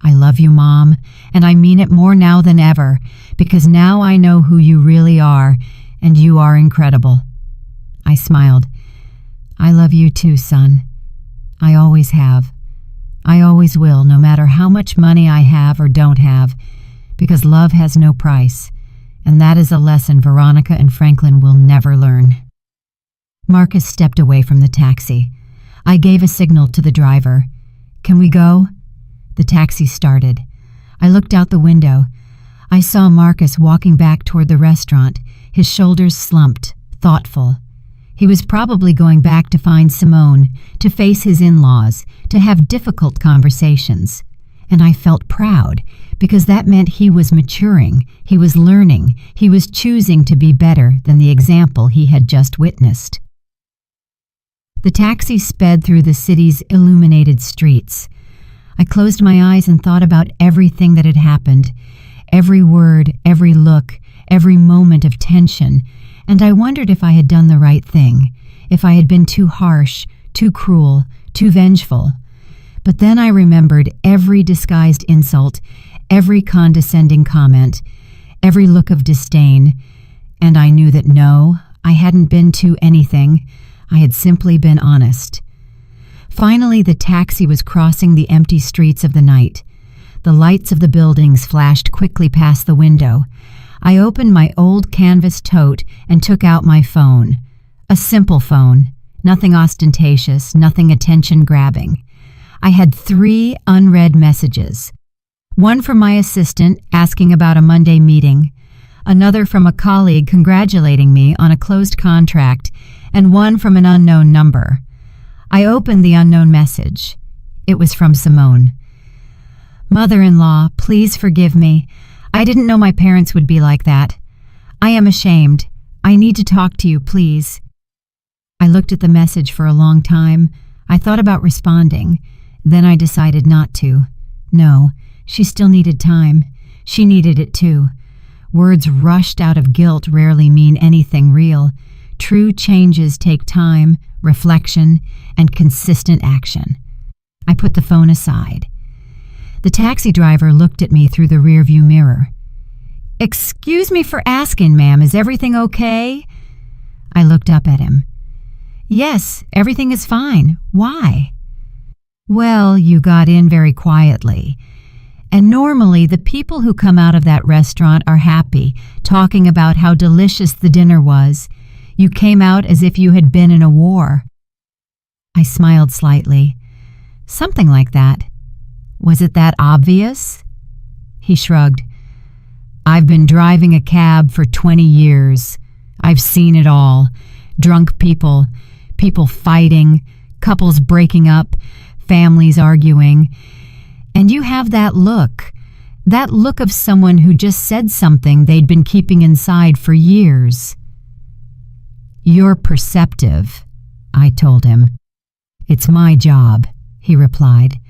"I love you, Mom, and I mean it more now than ever, because now I know who you really are, and you are incredible." I smiled. "I love you too, son. I always have. I always will, no matter how much money I have or don't have, because love has no price, and that is a lesson Veronica and Franklin will never learn." Marcus stepped away from the taxi. I gave a signal to the driver. "Can we go?" The taxi started. I looked out the window. I saw Marcus walking back toward the restaurant, his shoulders slumped, thoughtful. He was probably going back to find Simone, to face his in-laws, to have difficult conversations. And I felt proud, because that meant he was maturing, he was learning, he was choosing to be better than the example he had just witnessed. The taxi sped through the city's illuminated streets. I closed my eyes and thought about everything that had happened, every word, every look, every moment of tension, and I wondered if I had done the right thing, if I had been too harsh, too cruel, too vengeful. But then I remembered every disguised insult, every condescending comment, every look of disdain, and I knew that no, I hadn't been too anything. I had simply been honest. Finally, the taxi was crossing the empty streets of the night. The lights of the buildings flashed quickly past the window. I opened my old canvas tote and took out my phone. A simple phone, nothing ostentatious, nothing attention-grabbing. I had 3 unread messages. One from my assistant asking about a Monday meeting, another from a colleague congratulating me on a closed contract, and one from an unknown number. I opened the unknown message. It was from Simone. "Mother-in-law, please forgive me. I didn't know my parents would be like that. I am ashamed. I need to talk to you, please." I looked at the message for a long time. I thought about responding. Then I decided not to. No, she still needed time. She needed it too. Words rushed out of guilt rarely mean anything real. True changes take time, reflection, and consistent action. I put the phone aside. The taxi driver looked at me through the rearview mirror. "Excuse me for asking, ma'am, is everything okay?" I looked up at him. "Yes, everything is fine. Why?" "Well, you got in very quietly. And normally the people who come out of that restaurant are happy, talking about how delicious the dinner was. You came out as if you had been in a war." I smiled slightly. "Something like that. Was it that obvious?" He shrugged. "I've been driving a cab for 20 years. I've seen it all. Drunk people, people fighting, couples breaking up, families arguing. And you have that look of someone who just said something they'd been keeping inside for years." "You're perceptive," I told him. "It's my job," he replied.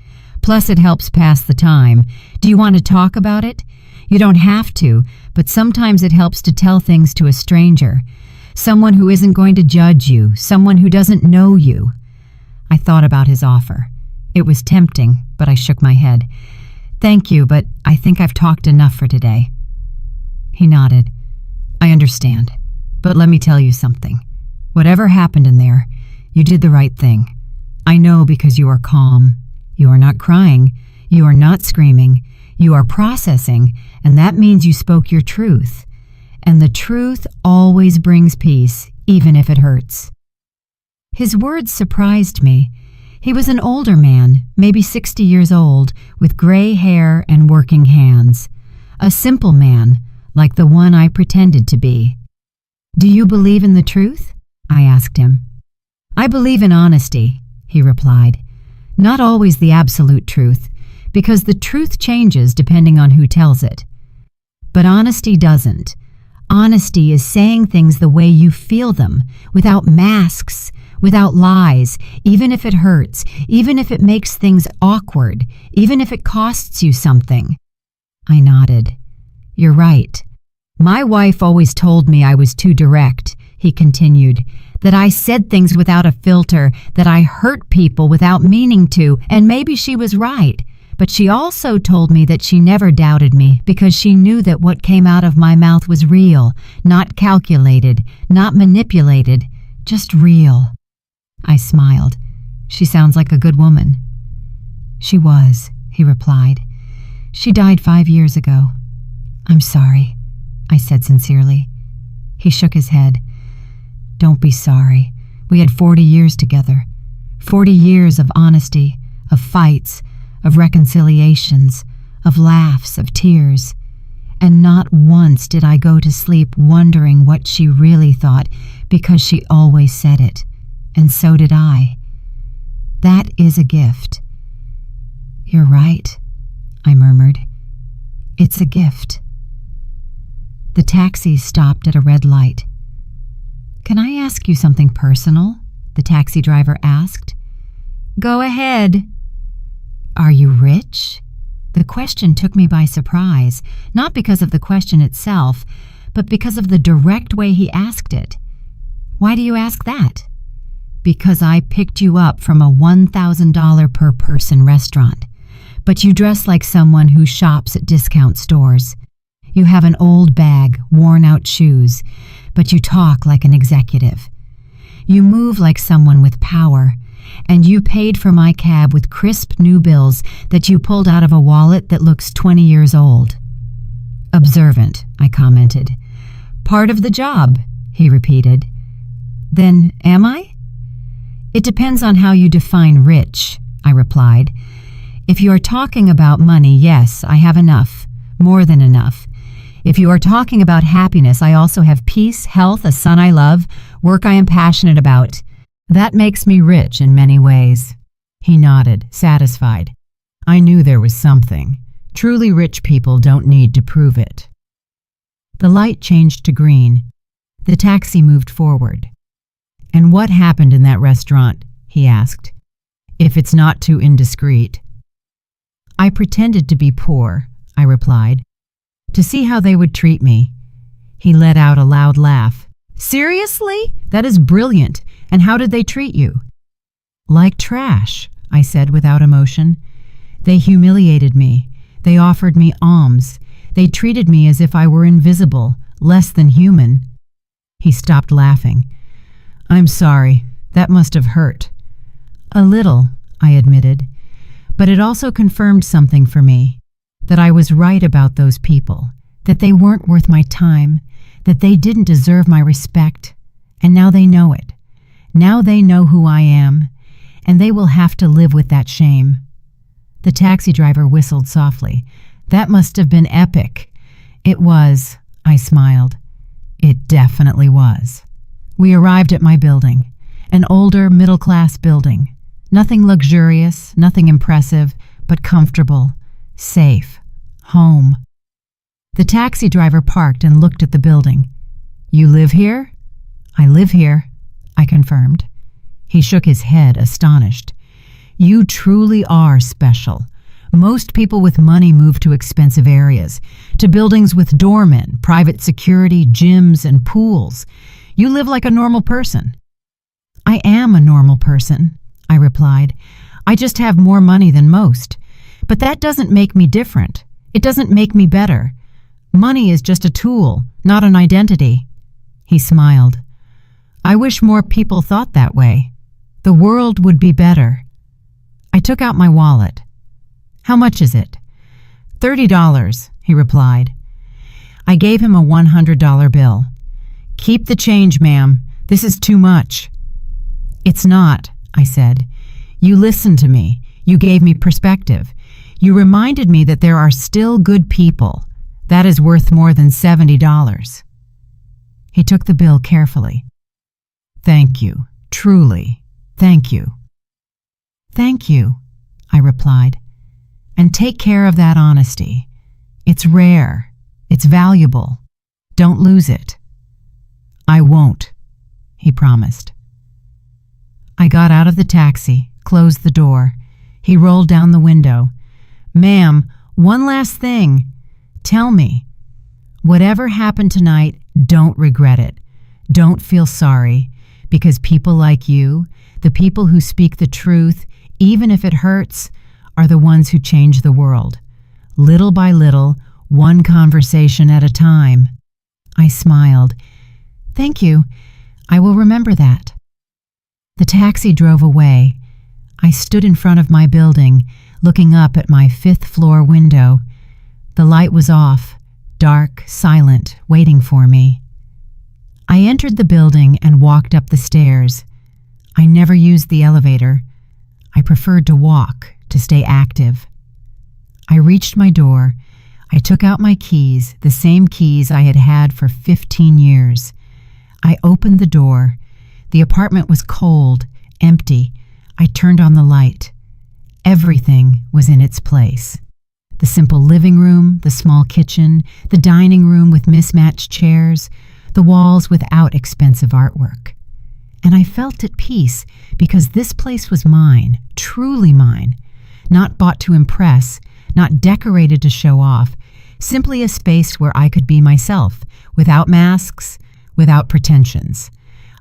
"Plus it helps pass the time. Do you want to talk about it? You don't have to, but sometimes it helps to tell things to a stranger. Someone who isn't going to judge you, someone who doesn't know you." I thought about his offer. It was tempting, but I shook my head. "Thank you, but I think I've talked enough for today." He nodded. "I understand, but let me tell you something. Whatever happened in there, you did the right thing. I know because you are calm. You are not crying. You are not screaming. You are processing, and that means you spoke your truth. And the truth always brings peace, even if it hurts." His words surprised me. He was an older man, maybe 60 years old, with gray hair and working hands. A simple man, like the one I pretended to be. "Do you believe in the truth?" I asked him. "I believe in honesty," he replied. "Not always the absolute truth, because the truth changes depending on who tells it. But honesty doesn't. Honesty is saying things the way you feel them, without masks, without lies, even if it hurts, even if it makes things awkward, even if it costs you something." I nodded. "You're right. My wife always told me I was too direct," he continued, "that I said things without a filter, that I hurt people without meaning to, and maybe she was right. But she also told me that she never doubted me because she knew that what came out of my mouth was real, not calculated, not manipulated, just real." I smiled. "She sounds like a good woman." "She was," he replied. "She died 5 years ago." "I'm sorry," I said sincerely. He shook his head. "Don't be sorry. We had 40 years together. 40 years of honesty, of fights, of reconciliations, of laughs, of tears. And not once did I go to sleep wondering what she really thought, because she always said it. And so did I. That is a gift." "You're right," I murmured. "It's a gift." The taxi stopped at a red light. "Can I ask you something personal?" the taxi driver asked. "Go ahead." "Are you rich?" The question took me by surprise, not because of the question itself, but because of the direct way he asked it. "Why do you ask that?" "Because I picked you up from a $1,000 per person restaurant, but you dress like someone who shops at discount stores. You have an old bag, worn-out shoes, but you talk like an executive. You move like someone with power, and you paid for my cab with crisp new bills that you pulled out of a wallet that looks 20 years old." "Observant," I commented. "Part of the job," he repeated. "Then am I?" "It depends on how you define rich," I replied. "If you are talking about money, yes, I have enough, more than enough. If you are talking about happiness, I also have peace, health, a son I love, work I am passionate about. That makes me rich in many ways." He nodded, satisfied. I knew there was something. Truly rich people don't need to prove it. The light changed to green. The taxi moved forward. "And what happened in that restaurant?" he asked. "If it's not too indiscreet." "I pretended to be poor," I replied, "to see how they would treat me." He let out a loud laugh. Seriously? That is brilliant. And how did they treat you? Like trash, I said without emotion. They humiliated me. They offered me alms. They treated me as if I were invisible, less than human. He stopped laughing. I'm sorry. That must have hurt. A little, I admitted. But it also confirmed something for me. That I was right about those people. That they weren't worth my time. That they didn't deserve my respect. And now they know it. Now they know who I am. And they will have to live with that shame. The taxi driver whistled softly. That must have been epic. It was, I smiled. It definitely was. We arrived at my building. An older, middle-class building. Nothing luxurious, nothing impressive, but comfortable, safe, home. The taxi driver parked and looked at the building. You live here? I live here, I confirmed. He shook his head, astonished. You truly are special. Most people with money move to expensive areas, to buildings with doormen, private security, gyms, and pools. You live like a normal person. I am a normal person, I replied. I just have more money than most. But that doesn't make me different. It doesn't make me better. Money is just a tool, not an identity. He smiled. I wish more people thought that way. The world would be better. I took out my wallet. How much is it? $30, he replied. I gave him a $100 bill. Keep the change, ma'am. This is too much. It's not, I said. You listened to me. You gave me perspective. You reminded me that there are still good people. That is worth more than $70. He took the bill carefully. Thank you. Truly. Thank you. Thank you, I replied. And take care of that honesty. It's rare. It's valuable. Don't lose it. I won't, he promised. I got out of the taxi, closed the door. He rolled down the window. Ma'am, one last thing. Tell me, whatever happened tonight, don't regret it. Don't feel sorry, because people like you, the people who speak the truth, even if it hurts, are the ones who change the world. Little by little, one conversation at a time. I smiled. Thank you. I will remember that. The taxi drove away. I stood in front of my building, looking up at my 5th floor window. The light was off, dark, silent, waiting for me. I entered the building and walked up the stairs. I never used the elevator. I preferred to walk, to stay active. I reached my door. I took out my keys, the same keys I had had for 15 years. I opened the door. The apartment was cold, empty. I turned on the light. Everything was in its place. The simple living room, the small kitchen, the dining room with mismatched chairs, the walls without expensive artwork. And I felt at peace because this place was mine, truly mine, not bought to impress, not decorated to show off, simply a space where I could be myself, without masks, without pretensions.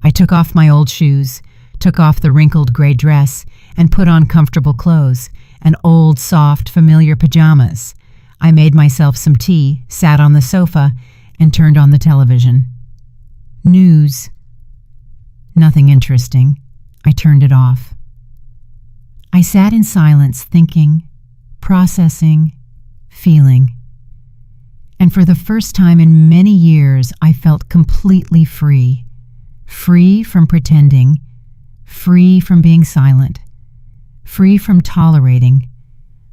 I took off my old shoes, took off the wrinkled gray dress, and put on comfortable clothes, and old, soft, familiar pajamas. I made myself some tea, sat on the sofa, and turned on the television. News. Nothing interesting. I turned it off. I sat in silence, thinking, processing, feeling. And for the first time in many years, I felt completely free. Free from pretending, free from being silent, free from tolerating,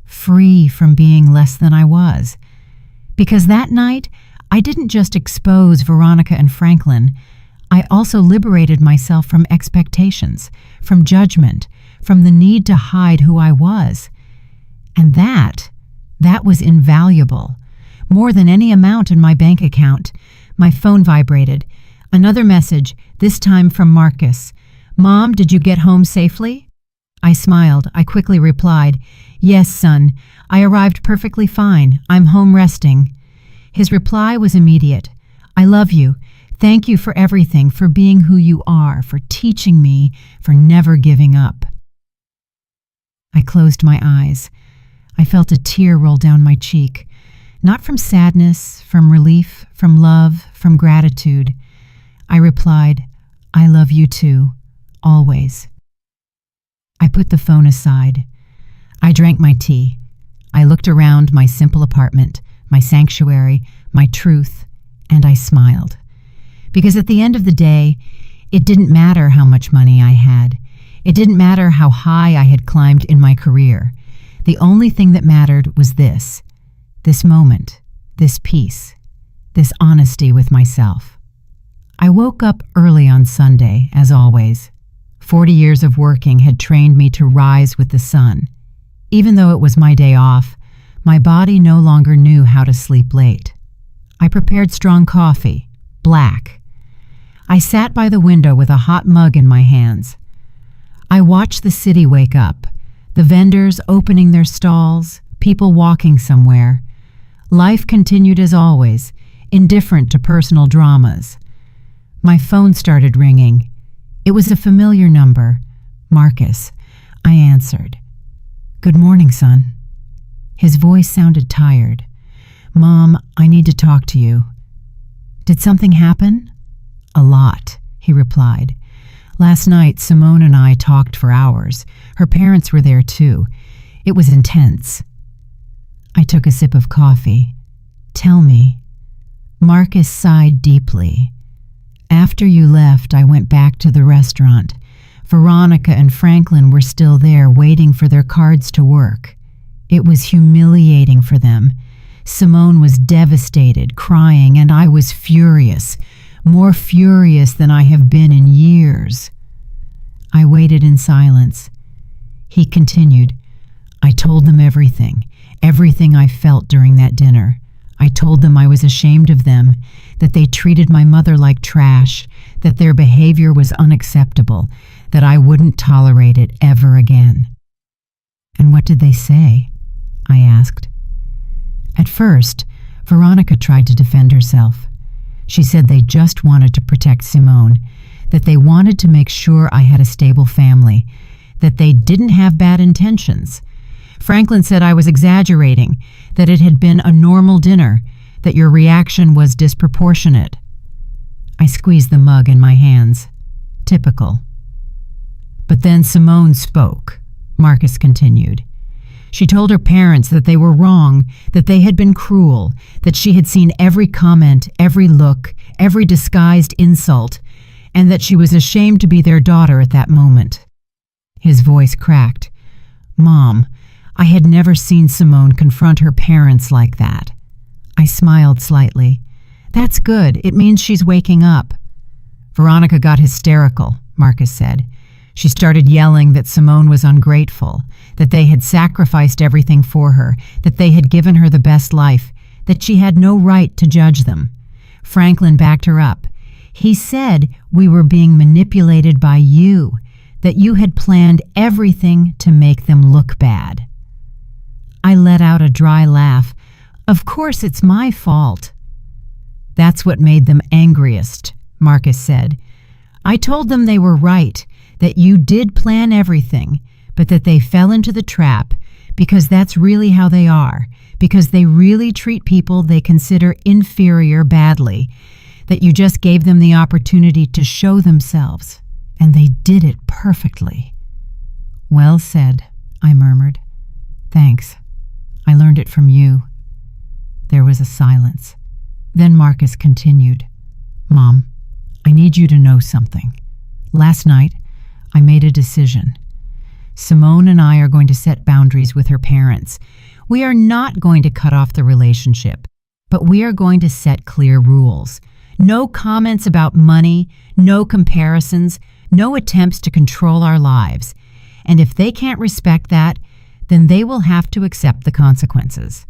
free from being less than I was. Because that night, I didn't just expose Veronica and Franklin, I also liberated myself from expectations, from judgment, from the need to hide who I was. And that was invaluable. More than any amount in my bank account. My phone vibrated. Another message, this time from Marcus. Mom, did you get home safely? I smiled. I quickly replied, Yes, son. I arrived perfectly fine. I'm home resting. His reply was immediate. I love you. Thank you for everything, for being who you are, for teaching me, for never giving up." I closed my eyes. I felt a tear roll down my cheek, not from sadness, from relief, from love, from gratitude. I replied, "I love you too, always." I put the phone aside. I drank my tea. I looked around my simple apartment, my sanctuary, my truth, and I smiled. Because at the end of the day, it didn't matter how much money I had. It didn't matter how high I had climbed in my career. The only thing that mattered was this moment, this peace, this honesty with myself. I woke up early on Sunday, as always. 40 years of working had trained me to rise with the sun. Even though it was my day off, my body no longer knew how to sleep late. I prepared strong coffee, black. I sat by the window with a hot mug in my hands. I watched the city wake up, the vendors opening their stalls, people walking somewhere. Life continued as always, indifferent to personal dramas. My phone started ringing. It was a familiar number, Marcus. I answered. "Good morning, son." His voice sounded tired. "Mom, I need to talk to you." "Did something happen?" "A lot," he replied. "Last night, Simone and I talked for hours. Her parents were there too. It was intense." I took a sip of coffee. "Tell me." Marcus sighed deeply. "After you left, I went back to the restaurant. Veronica and Franklin were still there, waiting for their cards to work. It was humiliating for them. Simone was devastated, crying, and I was furious, more furious than I have been in years." I waited in silence. He continued, "I told them everything I felt during that dinner. I told them I was ashamed of them, that they treated my mother like trash, that their behavior was unacceptable, that I wouldn't tolerate it ever again." "And what did they say?" I asked. At first, Veronica tried to defend herself. She said they just wanted to protect Simone, that they wanted to make sure I had a stable family, that they didn't have bad intentions. Franklin said I was exaggerating, that it had been a normal dinner, that your reaction was disproportionate. I squeezed the mug in my hands. Typical. "But then Simone spoke," Marcus continued. "She told her parents that they were wrong, that they had been cruel, that she had seen every comment, every look, every disguised insult, and that she was ashamed to be their daughter at that moment." His voice cracked. "Mom, I had never seen Simone confront her parents like that." I smiled slightly. "That's good. It means she's waking up." "Veronica got hysterical," Marcus said. "She started yelling that Simone was ungrateful, that they had sacrificed everything for her, that they had given her the best life, that she had no right to judge them." Franklin backed her up. "He said we were being manipulated by you, that you had planned everything to make them look bad." I let out a dry laugh. "Of course it's my fault." "That's what made them angriest," Marcus said. "I told them they were right, that you did plan everything, but that they fell into the trap because that's really how they are, because they really treat people they consider inferior badly, that you just gave them the opportunity to show themselves, and they did it perfectly." "Well said," I murmured. "Thanks. I learned it from you." There was a silence. Then Marcus continued, "Mom, I need you to know something. Last night, I made a decision. Simone and I are going to set boundaries with her parents. We are not going to cut off the relationship, but we are going to set clear rules. No comments about money, no comparisons, no attempts to control our lives. And if they can't respect that, then they will have to accept the consequences."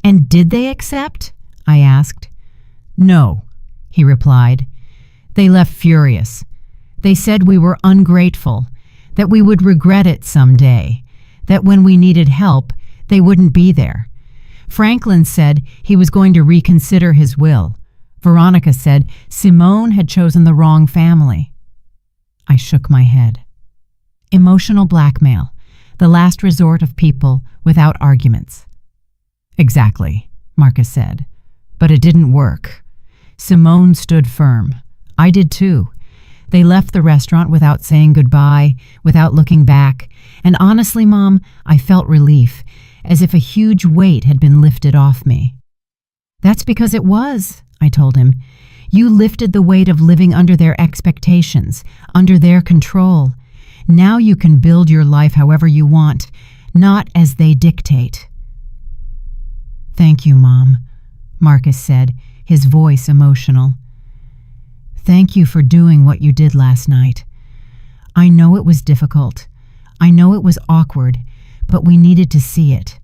"And did they accept?" I asked. "No," he replied. "They left furious. They said we were ungrateful, that we would regret it someday, that when we needed help, they wouldn't be there. Franklin said he was going to reconsider his will. Veronica said Simone had chosen the wrong family. I shook my head. Emotional blackmail, the last resort of people without arguments. Exactly, Marcus said. But it didn't work. Simone stood firm. I did too. They left the restaurant without saying goodbye, without looking back, and honestly, Mom, I felt relief, as if a huge weight had been lifted off me. That's because it was, I told him. You lifted the weight of living under their expectations, under their control. Now you can build your life however you want, not as they dictate. Thank you, Mom, Marcus said, his voice emotional. Thank you for doing what you did last night. I know it was difficult. I know it was awkward, but we needed to see it.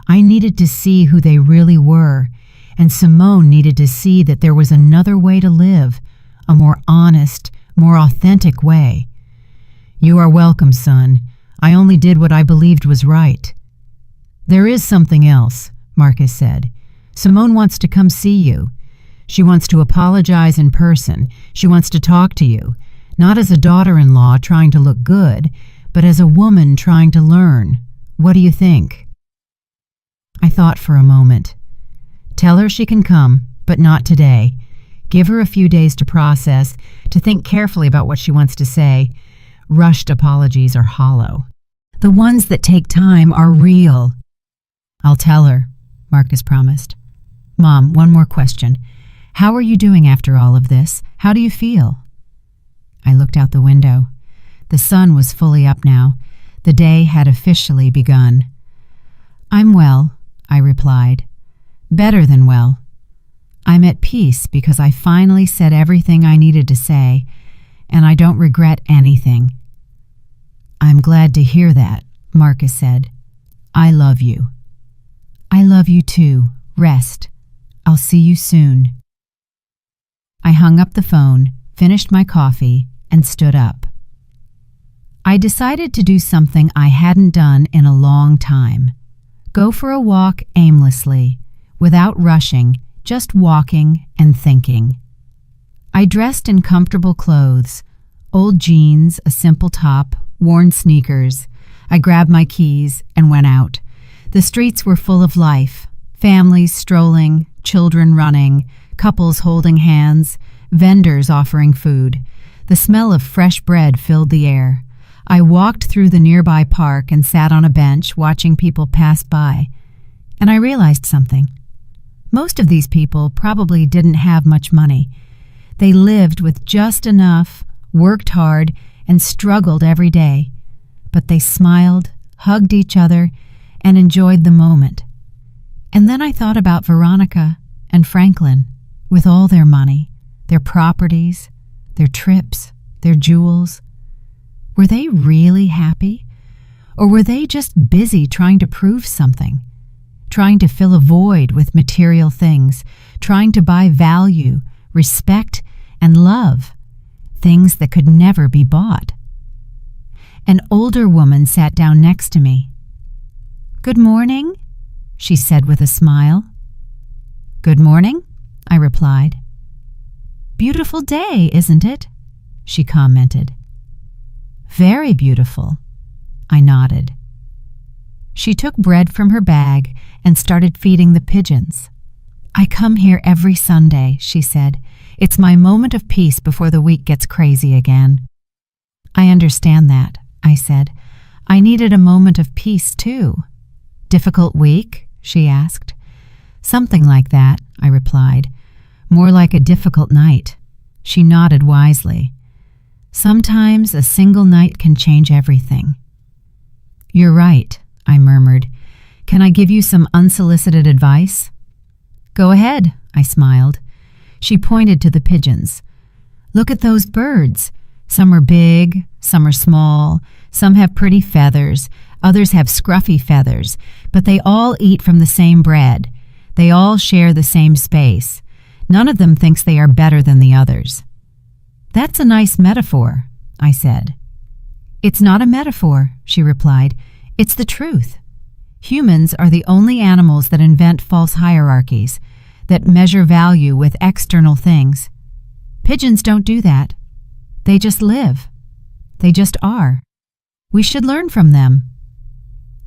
I needed to see who they really were, and Simone needed to see that there was another way to live, a more honest, more authentic way. You are welcome, son. I only did what I believed was right. There is something else, Marcus said. Simone wants to come see you. She wants to apologize in person. She wants to talk to you, not as a daughter-in-law trying to look good, but as a woman trying to learn. What do you think? I thought for a moment. Tell her she can come, but not today. Give her a few days to process, to think carefully about what she wants to say. Rushed apologies are hollow. The ones that take time are real. I'll tell her, Marcus promised. Mom, one more question. How are you doing after all of this? How do you feel? I looked out the window. The sun was fully up now. The day had officially begun. I'm well, I replied. Better than well. I'm at peace because I finally said everything I needed to say, and I don't regret anything. I'm glad to hear that, Marcus said. I love you. I love you too. Rest. I'll see you soon. I hung up the phone, finished my coffee, and stood up. I decided to do something I hadn't done in a long time. Go for a walk aimlessly, without rushing, just walking and thinking. I dressed in comfortable clothes, old jeans, a simple top, worn sneakers. I grabbed my keys and went out. The streets were full of life, families strolling, children running, couples holding hands, vendors offering food. The smell of fresh bread filled the air. I walked through the nearby park and sat on a bench watching people pass by. And I realized something. Most of these people probably didn't have much money. They lived with just enough, worked hard, and struggled every day. But they smiled, hugged each other, and enjoyed the moment. And then I thought about Veronica and Franklin, with all their money, their properties, their trips, their jewels. Were they really happy? Or were they just busy trying to prove something? Trying to fill a void with material things, trying to buy value, respect, and love, things that could never be bought. An older woman sat down next to me. "Good morning," she said with a smile. "Good morning," I replied. "Beautiful day, isn't it?" she commented. "Very beautiful," I nodded. She took bread from her bag and started feeding the pigeons. "I come here every Sunday," she said. "It's my moment of peace before the week gets crazy again." "I understand that," I said. "I needed a moment of peace, too." "Difficult week?" she asked. "Something like that," I replied. "More like a difficult night." She nodded wisely. "Sometimes a single night can change everything." "You're right," I murmured. "Can I give you some unsolicited advice?" "Go ahead," I smiled. She pointed to the pigeons. "Look at those birds. Some are big, some are small, some have pretty feathers, others have scruffy feathers, but they all eat from the same bread. They all share the same space. None of them thinks they are better than the others." "That's a nice metaphor," I said. "It's not a metaphor," she replied. "It's the truth. Humans are the only animals that invent false hierarchies. that measure value with external things. Pigeons don't do that. They just live. They just are. We should learn from them.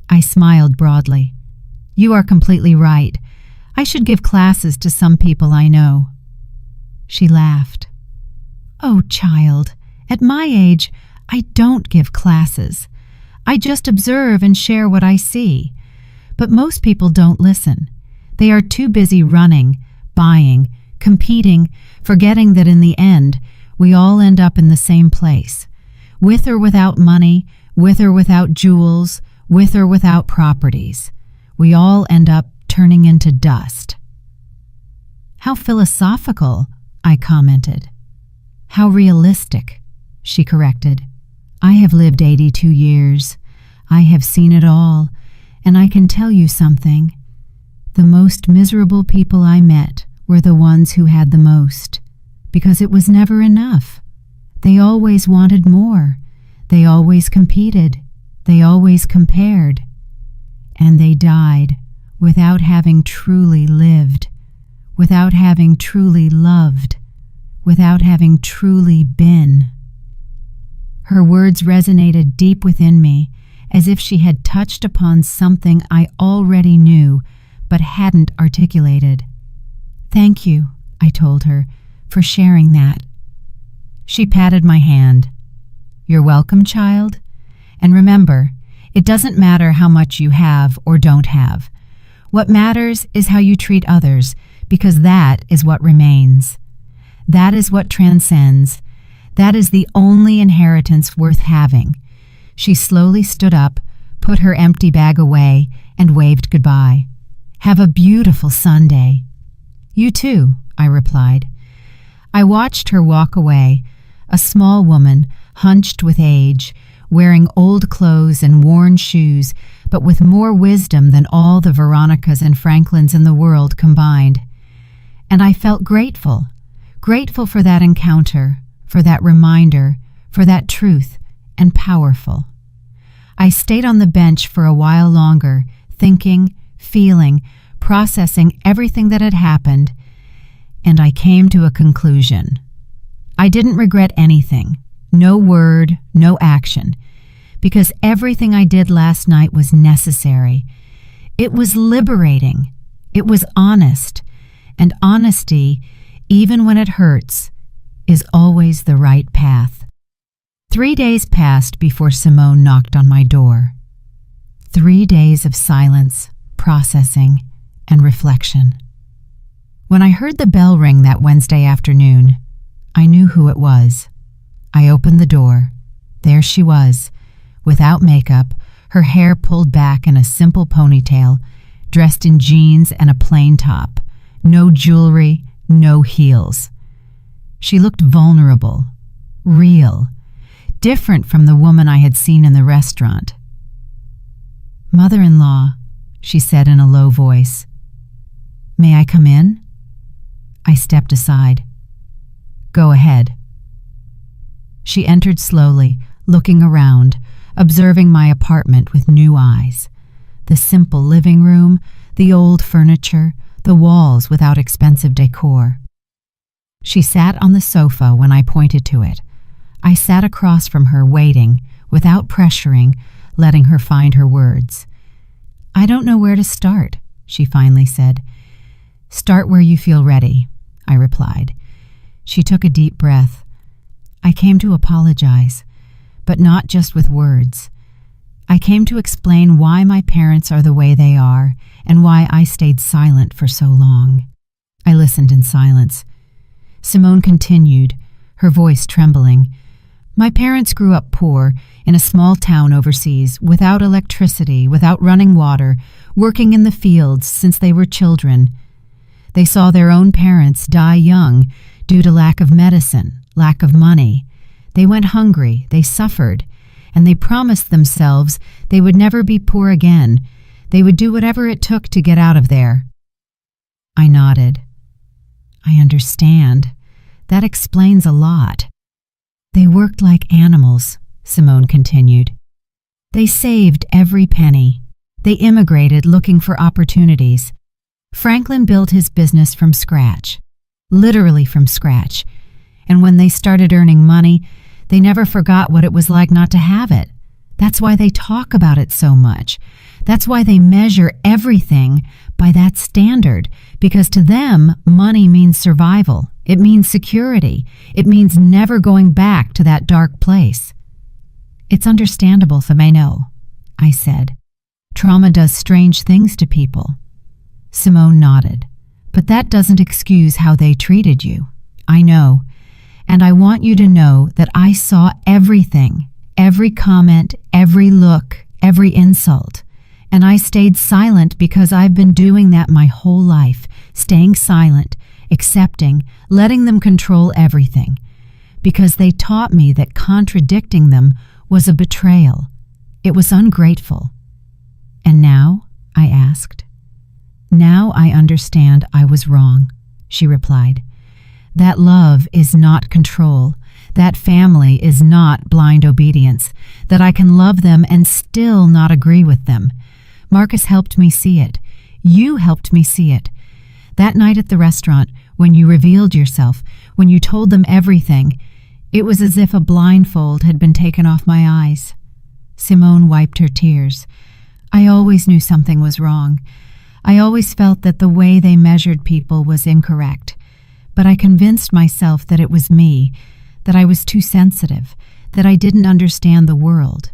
I smiled broadly. You are completely right. I should give classes to some people I know. She laughed. Oh, child, at my age, I don't give classes. I just observe and share what I see. But most people don't listen. They are too busy running, buying, competing, forgetting that in the end, we all end up in the same place. With or without money, with or without jewels, with or without properties. We all end up turning into dust. How philosophical, I commented. How realistic, she corrected. I have lived 82 years. I have seen it all, and I can tell you something. The most miserable people I met were the ones who had the most, because it was never enough. They always wanted more. They always competed. They always compared. And they died without having truly lived, without having truly loved, without having truly been. Her words resonated deep within me, as if she had touched upon something I already knew but hadn't articulated. Thank you, I told her, for sharing that. She patted my hand. You're welcome, child. And remember, it doesn't matter how much you have or don't have. What matters is how you treat others, because that is what remains. That is what transcends. That is the only inheritance worth having. She slowly stood up, put her empty bag away, and waved goodbye. Have a beautiful Sunday. You too, I replied. I watched her walk away, a small woman, hunched with age, wearing old clothes and worn shoes, but with more wisdom than all the Veronicas and Franklins in the world combined. And I felt grateful for that encounter, for that reminder, for that truth, and powerful. I stayed on the bench for a while longer, thinking, feeling, processing everything that had happened, and I came to a conclusion. I didn't regret anything, no word, no action, because everything I did last night was necessary. It was liberating. It was honest, and honesty, even when it hurts, is always the right path. 3 days passed before Simone knocked on my door. 3 days of silence, processing, and reflection. When I heard the bell ring that Wednesday afternoon, I knew who it was. I opened the door. There she was, without makeup, her hair pulled back in a simple ponytail, dressed in jeans and a plain top. No jewelry, no heels. She looked vulnerable, real, different from the woman I had seen in the restaurant. Mother-in-law, she said in a low voice. May I come in? I stepped aside. Go ahead. She entered slowly, looking around, observing my apartment with new eyes. The simple living room, the old furniture, the walls without expensive decor. She sat on the sofa when I pointed to it. I sat across from her, waiting, without pressuring, letting her find her words. I don't know where to start, she finally said. Start where you feel ready, I replied. She took a deep breath. I came to apologize, but not just with words. I came to explain why my parents are the way they are and why I stayed silent for so long. I listened in silence. Simone continued, her voice trembling. My parents grew up poor, in a small town overseas, without electricity, without running water, working in the fields since they were children. They saw their own parents die young due to lack of medicine, lack of money. They went hungry, they suffered, and they promised themselves they would never be poor again. They would do whatever it took to get out of there. I nodded. I understand. That explains a lot. They worked like animals, Simone continued. They saved every penny. They immigrated looking for opportunities. Franklin built his business from scratch, literally from scratch. And when they started earning money, they never forgot what it was like not to have it. That's why they talk about it so much. That's why they measure everything by that standard, because to them, money means survival. It means security. It means never going back to that dark place. It's understandable, Femeno, I said. Trauma does strange things to people. Simone nodded. But that doesn't excuse how they treated you. I know. And I want you to know that I saw everything, every comment, every look, every insult. And I stayed silent because I've been doing that my whole life, staying silent, accepting, letting them control everything. Because they taught me that contradicting them was a betrayal. It was ungrateful. And now? I asked. Now I understand I was wrong, she replied. That love is not control. That family is not blind obedience. That I can love them and still not agree with them. Marcus helped me see it. You helped me see it. That night at the restaurant, when you revealed yourself, when you told them everything, it was as if a blindfold had been taken off my eyes. Simone wiped her tears. I always knew something was wrong. I always felt that the way they measured people was incorrect. But I convinced myself that it was me, that I was too sensitive, that I didn't understand the world.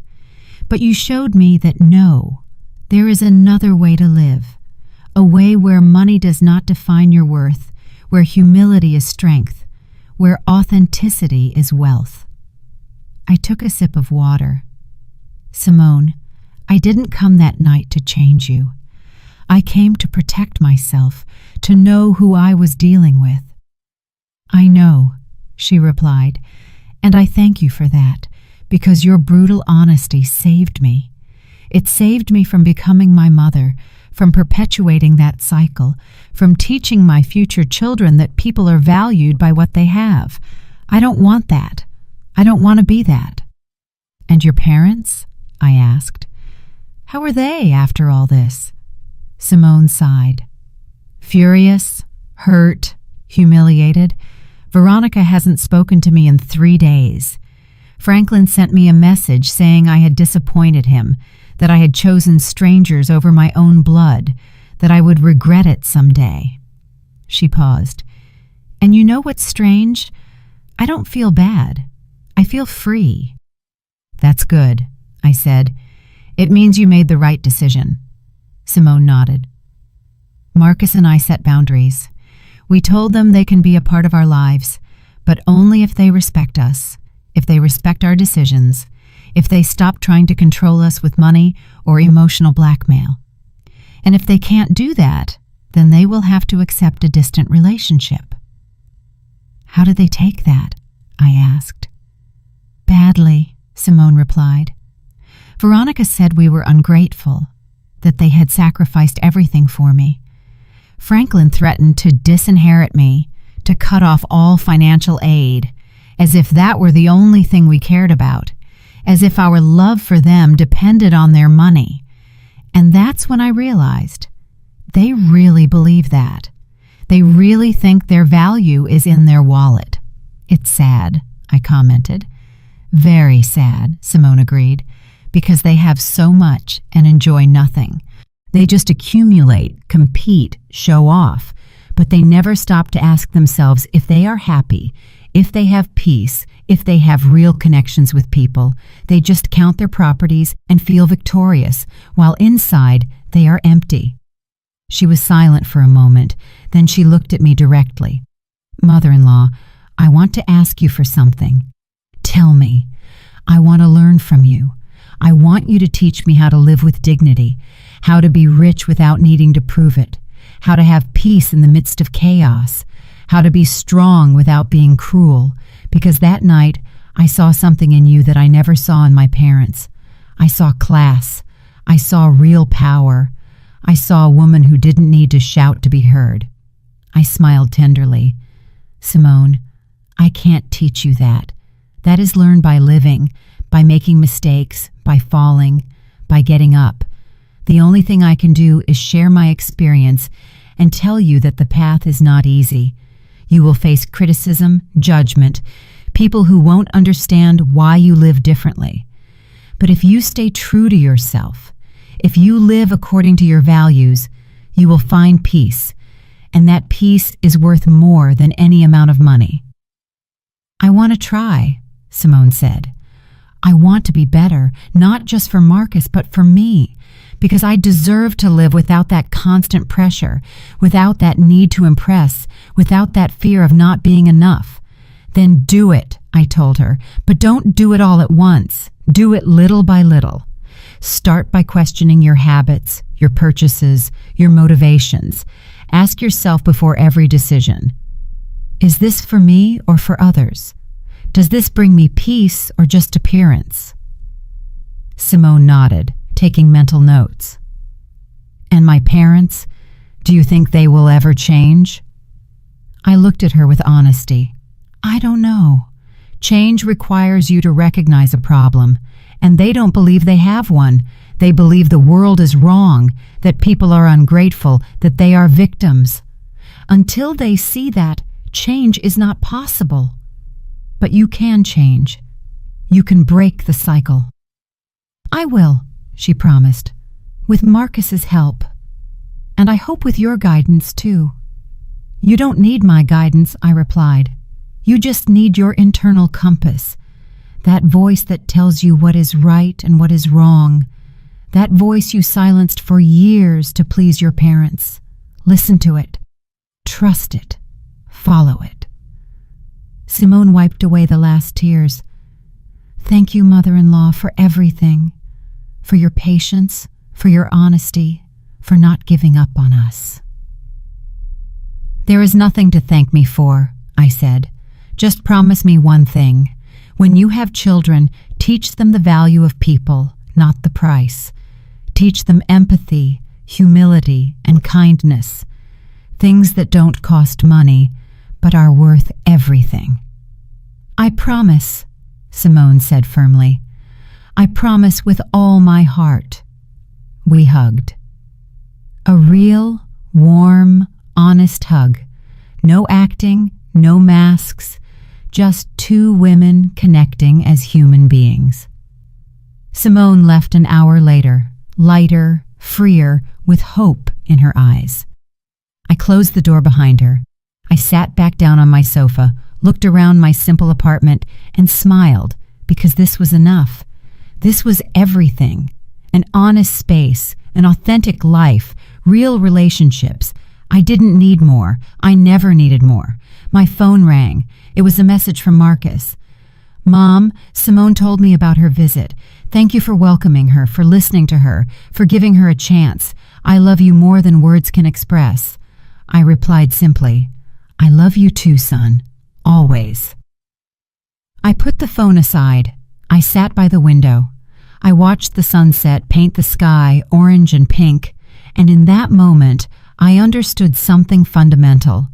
But you showed me that no, there is another way to live, a way where money does not define your worth, where humility is strength, where authenticity is wealth. I took a sip of water. Simone, I didn't come that night to change you. I came to protect myself, to know who I was dealing with. I know, she replied, and I thank you for that, because your brutal honesty saved me. It saved me from becoming my mother, from perpetuating that cycle, from teaching my future children that people are valued by what they have. I don't want that. I don't want to be that. And your parents? I asked. How are they after all this? Simone sighed. Furious, hurt, humiliated. Veronica hasn't spoken to me in 3 days. Franklin sent me a message saying I had disappointed him, that I had chosen strangers over my own blood, that I would regret it someday. She paused. And you know what's strange? I don't feel bad. I feel free. That's good, I said. It means you made the right decision. Simone nodded. Marcus and I set boundaries. We told them they can be a part of our lives, but only if they respect us, if they respect our decisions, if they stop trying to control us with money or emotional blackmail. And if they can't do that, then they will have to accept a distant relationship. How did they take that? I asked. Badly, Simone replied. Veronica said we were ungrateful, that they had sacrificed everything for me. Franklin threatened to disinherit me, to cut off all financial aid, as if that were the only thing we cared about, as if our love for them depended on their money. And that's when I realized they really believe that. They really think their value is in their wallet. It's sad, I commented. Very sad, Simone agreed, because they have so much and enjoy nothing. They just accumulate, compete, show off, but they never stop to ask themselves if they are happy, if they have peace, if they have real connections with people. They just count their properties and feel victorious, while inside they are empty. She was silent for a moment, then she looked at me directly. Mother-in-law, I want to ask you for something. Tell me. I want to learn from you. I want you to teach me how to live with dignity, how to be rich without needing to prove it, how to have peace in the midst of chaos, how to be strong without being cruel, because that night I saw something in you that I never saw in my parents. I saw class. I saw real power. I saw a woman who didn't need to shout to be heard. I smiled tenderly. Simone, I can't teach you that. That is learned by living, by making mistakes, by falling, by getting up. The only thing I can do is share my experience and tell you that the path is not easy. You will face criticism, judgment, people who won't understand why you live differently. But if you stay true to yourself, if you live according to your values, you will find peace, and that peace is worth more than any amount of money. I want to try, Simone said. I want to be better, not just for Marcus, but for me, because I deserve to live without that constant pressure, without that need to impress, without that fear of not being enough. Then do it, I told her, but don't do it all at once. Do it little by little. Start by questioning your habits, your purchases, your motivations. Ask yourself before every decision, is this for me or for others? Does this bring me peace or just appearance? Simone nodded, taking mental notes. And my parents, do you think they will ever change? I looked at her with honesty. I don't know. Change requires you to recognize a problem, and they don't believe they have one. They believe the world is wrong, that people are ungrateful, that they are victims. Until they see that, change is not possible. But you can change. You can break the cycle. I will, she promised, with Marcus's help. And I hope with your guidance, too. You don't need my guidance, I replied. You just need your internal compass, that voice that tells you what is right and what is wrong, that voice you silenced for years to please your parents. Listen to it. Trust it. Follow it. Simone wiped away the last tears. Thank you, mother-in-law, for everything, for your patience, for your honesty, for not giving up on us. There is nothing to thank me for, I said. Just promise me one thing. When you have children, teach them the value of people, not the price. Teach them empathy, humility, and kindness. Things that don't cost money, but are worth everything. I promise, Simone said firmly. I promise with all my heart. We hugged. A real, warm, honest hug. No acting, no masks, just two women connecting as human beings. Simone left an hour later, lighter, freer, with hope in her eyes. I closed the door behind her. I sat back down on my sofa, looked around my simple apartment, and smiled, because this was enough. This was everything. An honest space, an authentic life, real relationships. I didn't need more. I never needed more. My phone rang. It was a message from Marcus. Mom, Simone told me about her visit. Thank you for welcoming her, for listening to her, for giving her a chance. I love you more than words can express. I replied simply, I love you too, son. Always. I put the phone aside. I sat by the window. I watched the sunset paint the sky orange and pink, and in that moment, I understood something fundamental.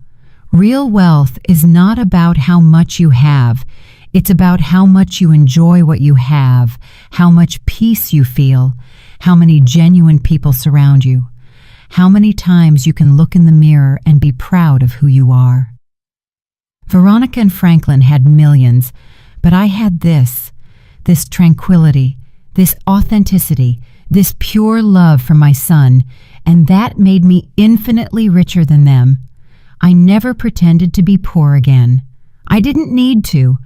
Real wealth is not about how much you have. It's about how much you enjoy what you have, how much peace you feel, how many genuine people surround you, how many times you can look in the mirror and be proud of who you are. Veronica and Franklin had millions, but I had this tranquility, this authenticity, this pure love for my son, and that made me infinitely richer than them. I never pretended to be poor again. I didn't need to.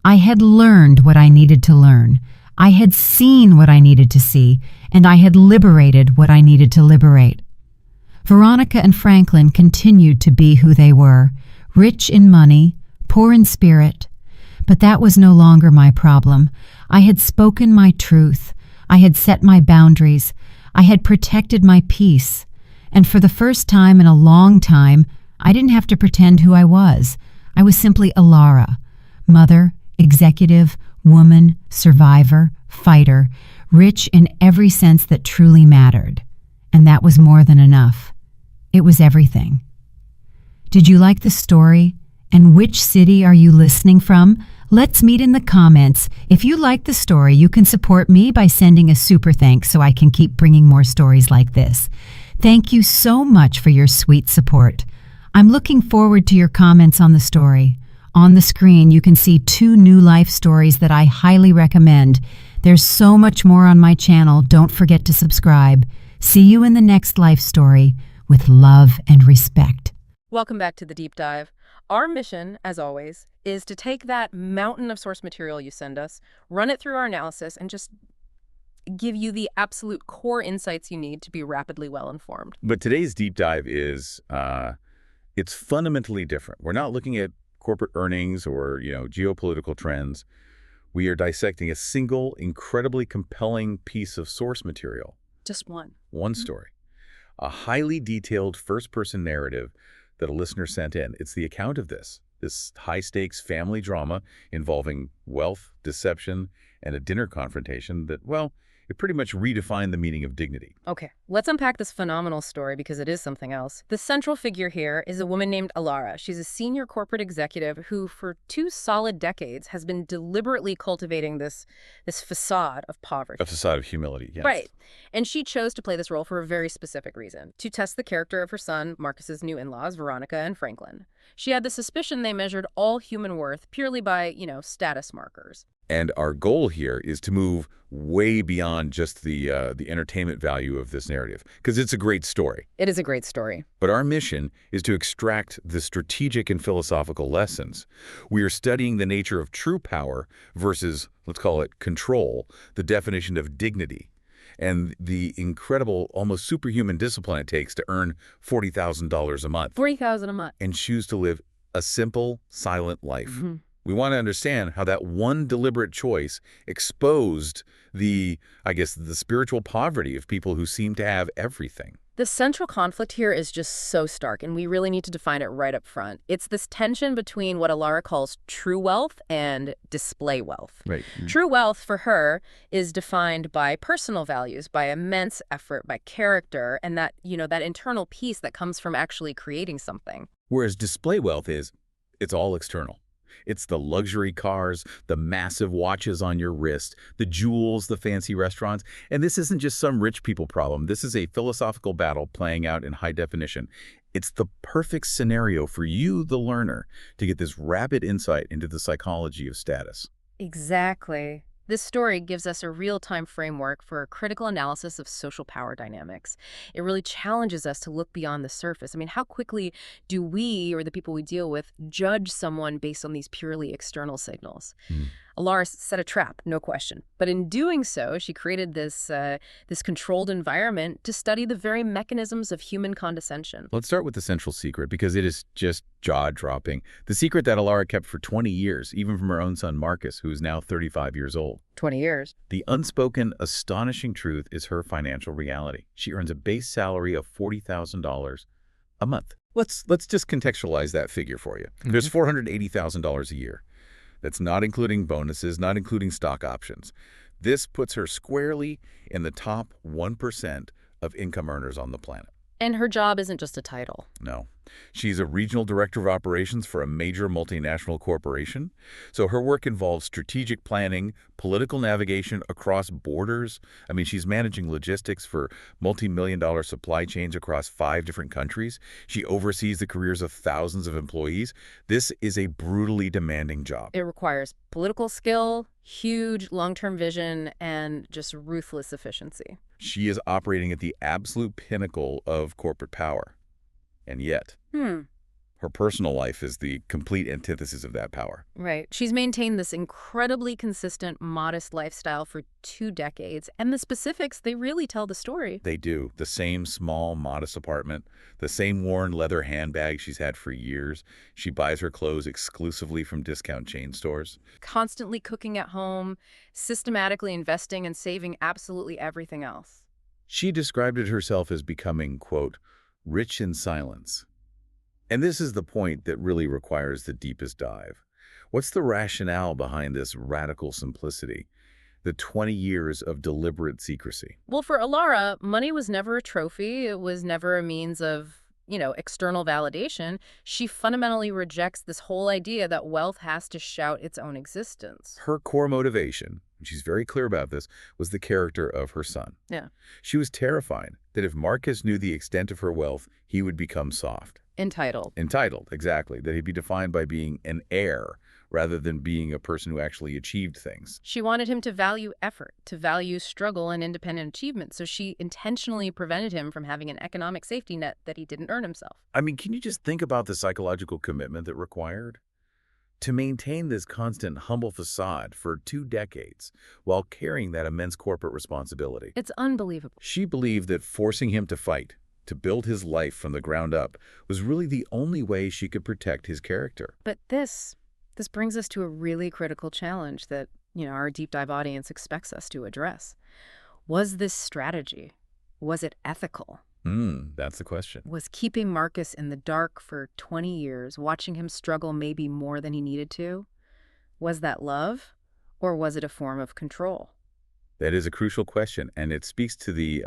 I had learned what I needed to learn. I had seen what I needed to see, and I had liberated what I needed to liberate. Veronica and Franklin continued to be who they were, rich in money, poor in spirit. But that was no longer my problem. I had spoken my truth. I had set my boundaries. I had protected my peace. And for the first time in a long time, I didn't have to pretend who I was. I was simply Alara, mother, executive, woman, survivor, fighter, rich in every sense that truly mattered. And that was more than enough. It was everything. Did you like the story? And which city are you listening from? Let's meet in the comments. If you like the story, you can support me by sending a super thanks so I can keep bringing more stories like this. Thank you so much for your sweet support. I'm looking forward to your comments on the story. On the screen, you can see 2 new life stories that I highly recommend. There's so much more on my channel. Don't forget to subscribe. See you in the next life story with love and respect. Welcome back to the deep dive. Our mission, as always, is to take that mountain of source material you send us, run it through our analysis, and just give you the absolute core insights you need to be rapidly well-informed. But today's deep dive is, it's fundamentally different. We're not looking at corporate earnings or, geopolitical trends. We are dissecting a single, incredibly compelling piece of source material. Just one. One story. A highly detailed first-person narrative that a listener sent in. It's the account of this high-stakes family drama involving wealth, deception, and a dinner confrontation that, well, it pretty much redefined the meaning of dignity. Okay, let's unpack this phenomenal story because it is something else. The central figure here is a woman named Alara. She's a senior corporate executive who, for 2 solid decades, has been deliberately cultivating this facade of poverty. A facade of humility, yes. Right. And she chose to play this role for a very specific reason, to test the character of her son, Marcus's new in-laws, Veronica and Franklin. She had the suspicion they measured all human worth purely by, status markers. And our goal here is to move way beyond just the entertainment value of this narrative, because it's a great story. It is a great story. But our mission is to extract the strategic and philosophical lessons. We are studying the nature of true power versus, let's call it, control, the definition of dignity, and the incredible, almost superhuman discipline it takes to earn $40,000 a month. $40,000 a month. And choose to live a simple, silent life. Mm-hmm. We want to understand how that one deliberate choice exposed the spiritual poverty of people who seem to have everything. The central conflict here is just so stark, and we really need to define it right up front. It's this tension between what Alara calls true wealth and display wealth. Right. True wealth, for her, is defined by personal values, by immense effort, by character, and that internal peace that comes from actually creating something. Whereas display wealth it's all external. It's the luxury cars, the massive watches on your wrist, the jewels, the fancy restaurants. And this isn't just some rich people problem. This is a philosophical battle playing out in high definition. It's the perfect scenario for you, the learner, to get this rapid insight into the psychology of status. Exactly. This story gives us a real-time framework for a critical analysis of social power dynamics. It really challenges us to look beyond the surface. I mean, how quickly do we, or the people we deal with, judge someone based on these purely external signals? Alara set a trap, no question. But in doing so, she created this controlled environment to study the very mechanisms of human condescension. Let's start with the central secret, because it is just jaw-dropping. The secret that Alara kept for 20 years, even from her own son Marcus, who is now 35 years old. 20 years. The unspoken, astonishing truth is her financial reality. She earns a base salary of $40,000 a month. Let's just contextualize that figure for you. There's $480,000 a year. That's not including bonuses, not including stock options. This puts her squarely in the top 1% of income earners on the planet. And her job isn't just a title. No. She's a regional director of operations for a major multinational corporation. So her work involves strategic planning, political navigation across borders. I mean, she's managing logistics for multi-million-dollar supply chains across 5 different countries. She oversees the careers of thousands of employees. This is a brutally demanding job. It requires political skill, huge long-term vision, and just ruthless efficiency. She is operating at the absolute pinnacle of corporate power. And yet, her personal life is the complete antithesis of that power. Right. She's maintained this incredibly consistent, modest lifestyle for 2 decades. And the specifics, they really tell the story. They do. The same small, modest apartment, the same worn leather handbag she's had for years. She buys her clothes exclusively from discount chain stores. Constantly cooking at home, systematically investing and saving absolutely everything else. She described it herself as becoming, quote, rich in silence. And this is the point that really requires the deepest dive. What's the rationale behind this radical simplicity? The 20 years of deliberate secrecy? Well, for Alara, money was never a trophy. It was never a means of, external validation, she fundamentally rejects this whole idea that wealth has to shout its own existence. Her core motivation, and she's very clear about this, was the character of her son. Yeah. She was terrified that if Marcus knew the extent of her wealth, he would become soft. Entitled. Entitled, exactly. That he'd be defined by being an heir rather than being a person who actually achieved things. She wanted him to value effort, to value struggle and independent achievement, so she intentionally prevented him from having an economic safety net that he didn't earn himself. I mean, can you just think about the psychological commitment that required? To maintain this constant humble facade for 2 decades while carrying that immense corporate responsibility. It's unbelievable. She believed that forcing him to fight, to build his life from the ground up, was really the only way she could protect his character. But this brings us to a really critical challenge that, our deep dive audience expects us to address. Was this strategy, was it ethical? That's the question. Was keeping Marcus in the dark for 20 years, watching him struggle maybe more than he needed to, was that love, or was it a form of control? That is a crucial question, and it speaks to the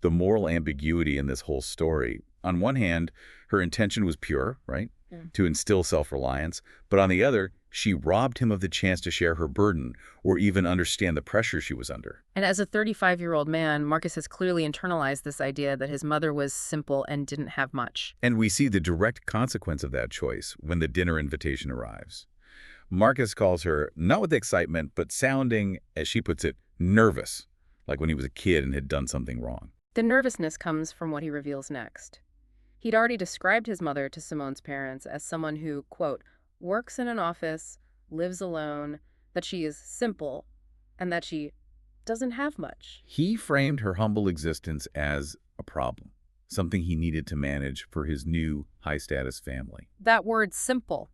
moral ambiguity in this whole story. On one hand, her intention was pure, right? To instill self-reliance, but on the other, she robbed him of the chance to share her burden or even understand the pressure she was under. And as a 35-year-old man, Marcus has clearly internalized this idea that his mother was simple and didn't have much. And we see the direct consequence of that choice when the dinner invitation arrives. Marcus calls her, not with excitement, but sounding, as she puts it, nervous, like when he was a kid and had done something wrong. The nervousness comes from what he reveals next. He'd already described his mother to Simone's parents as someone who, quote, works in an office, lives alone, that she is simple, and that she doesn't have much. He framed her humble existence as a problem, something he needed to manage for his new high-status family. That word simple,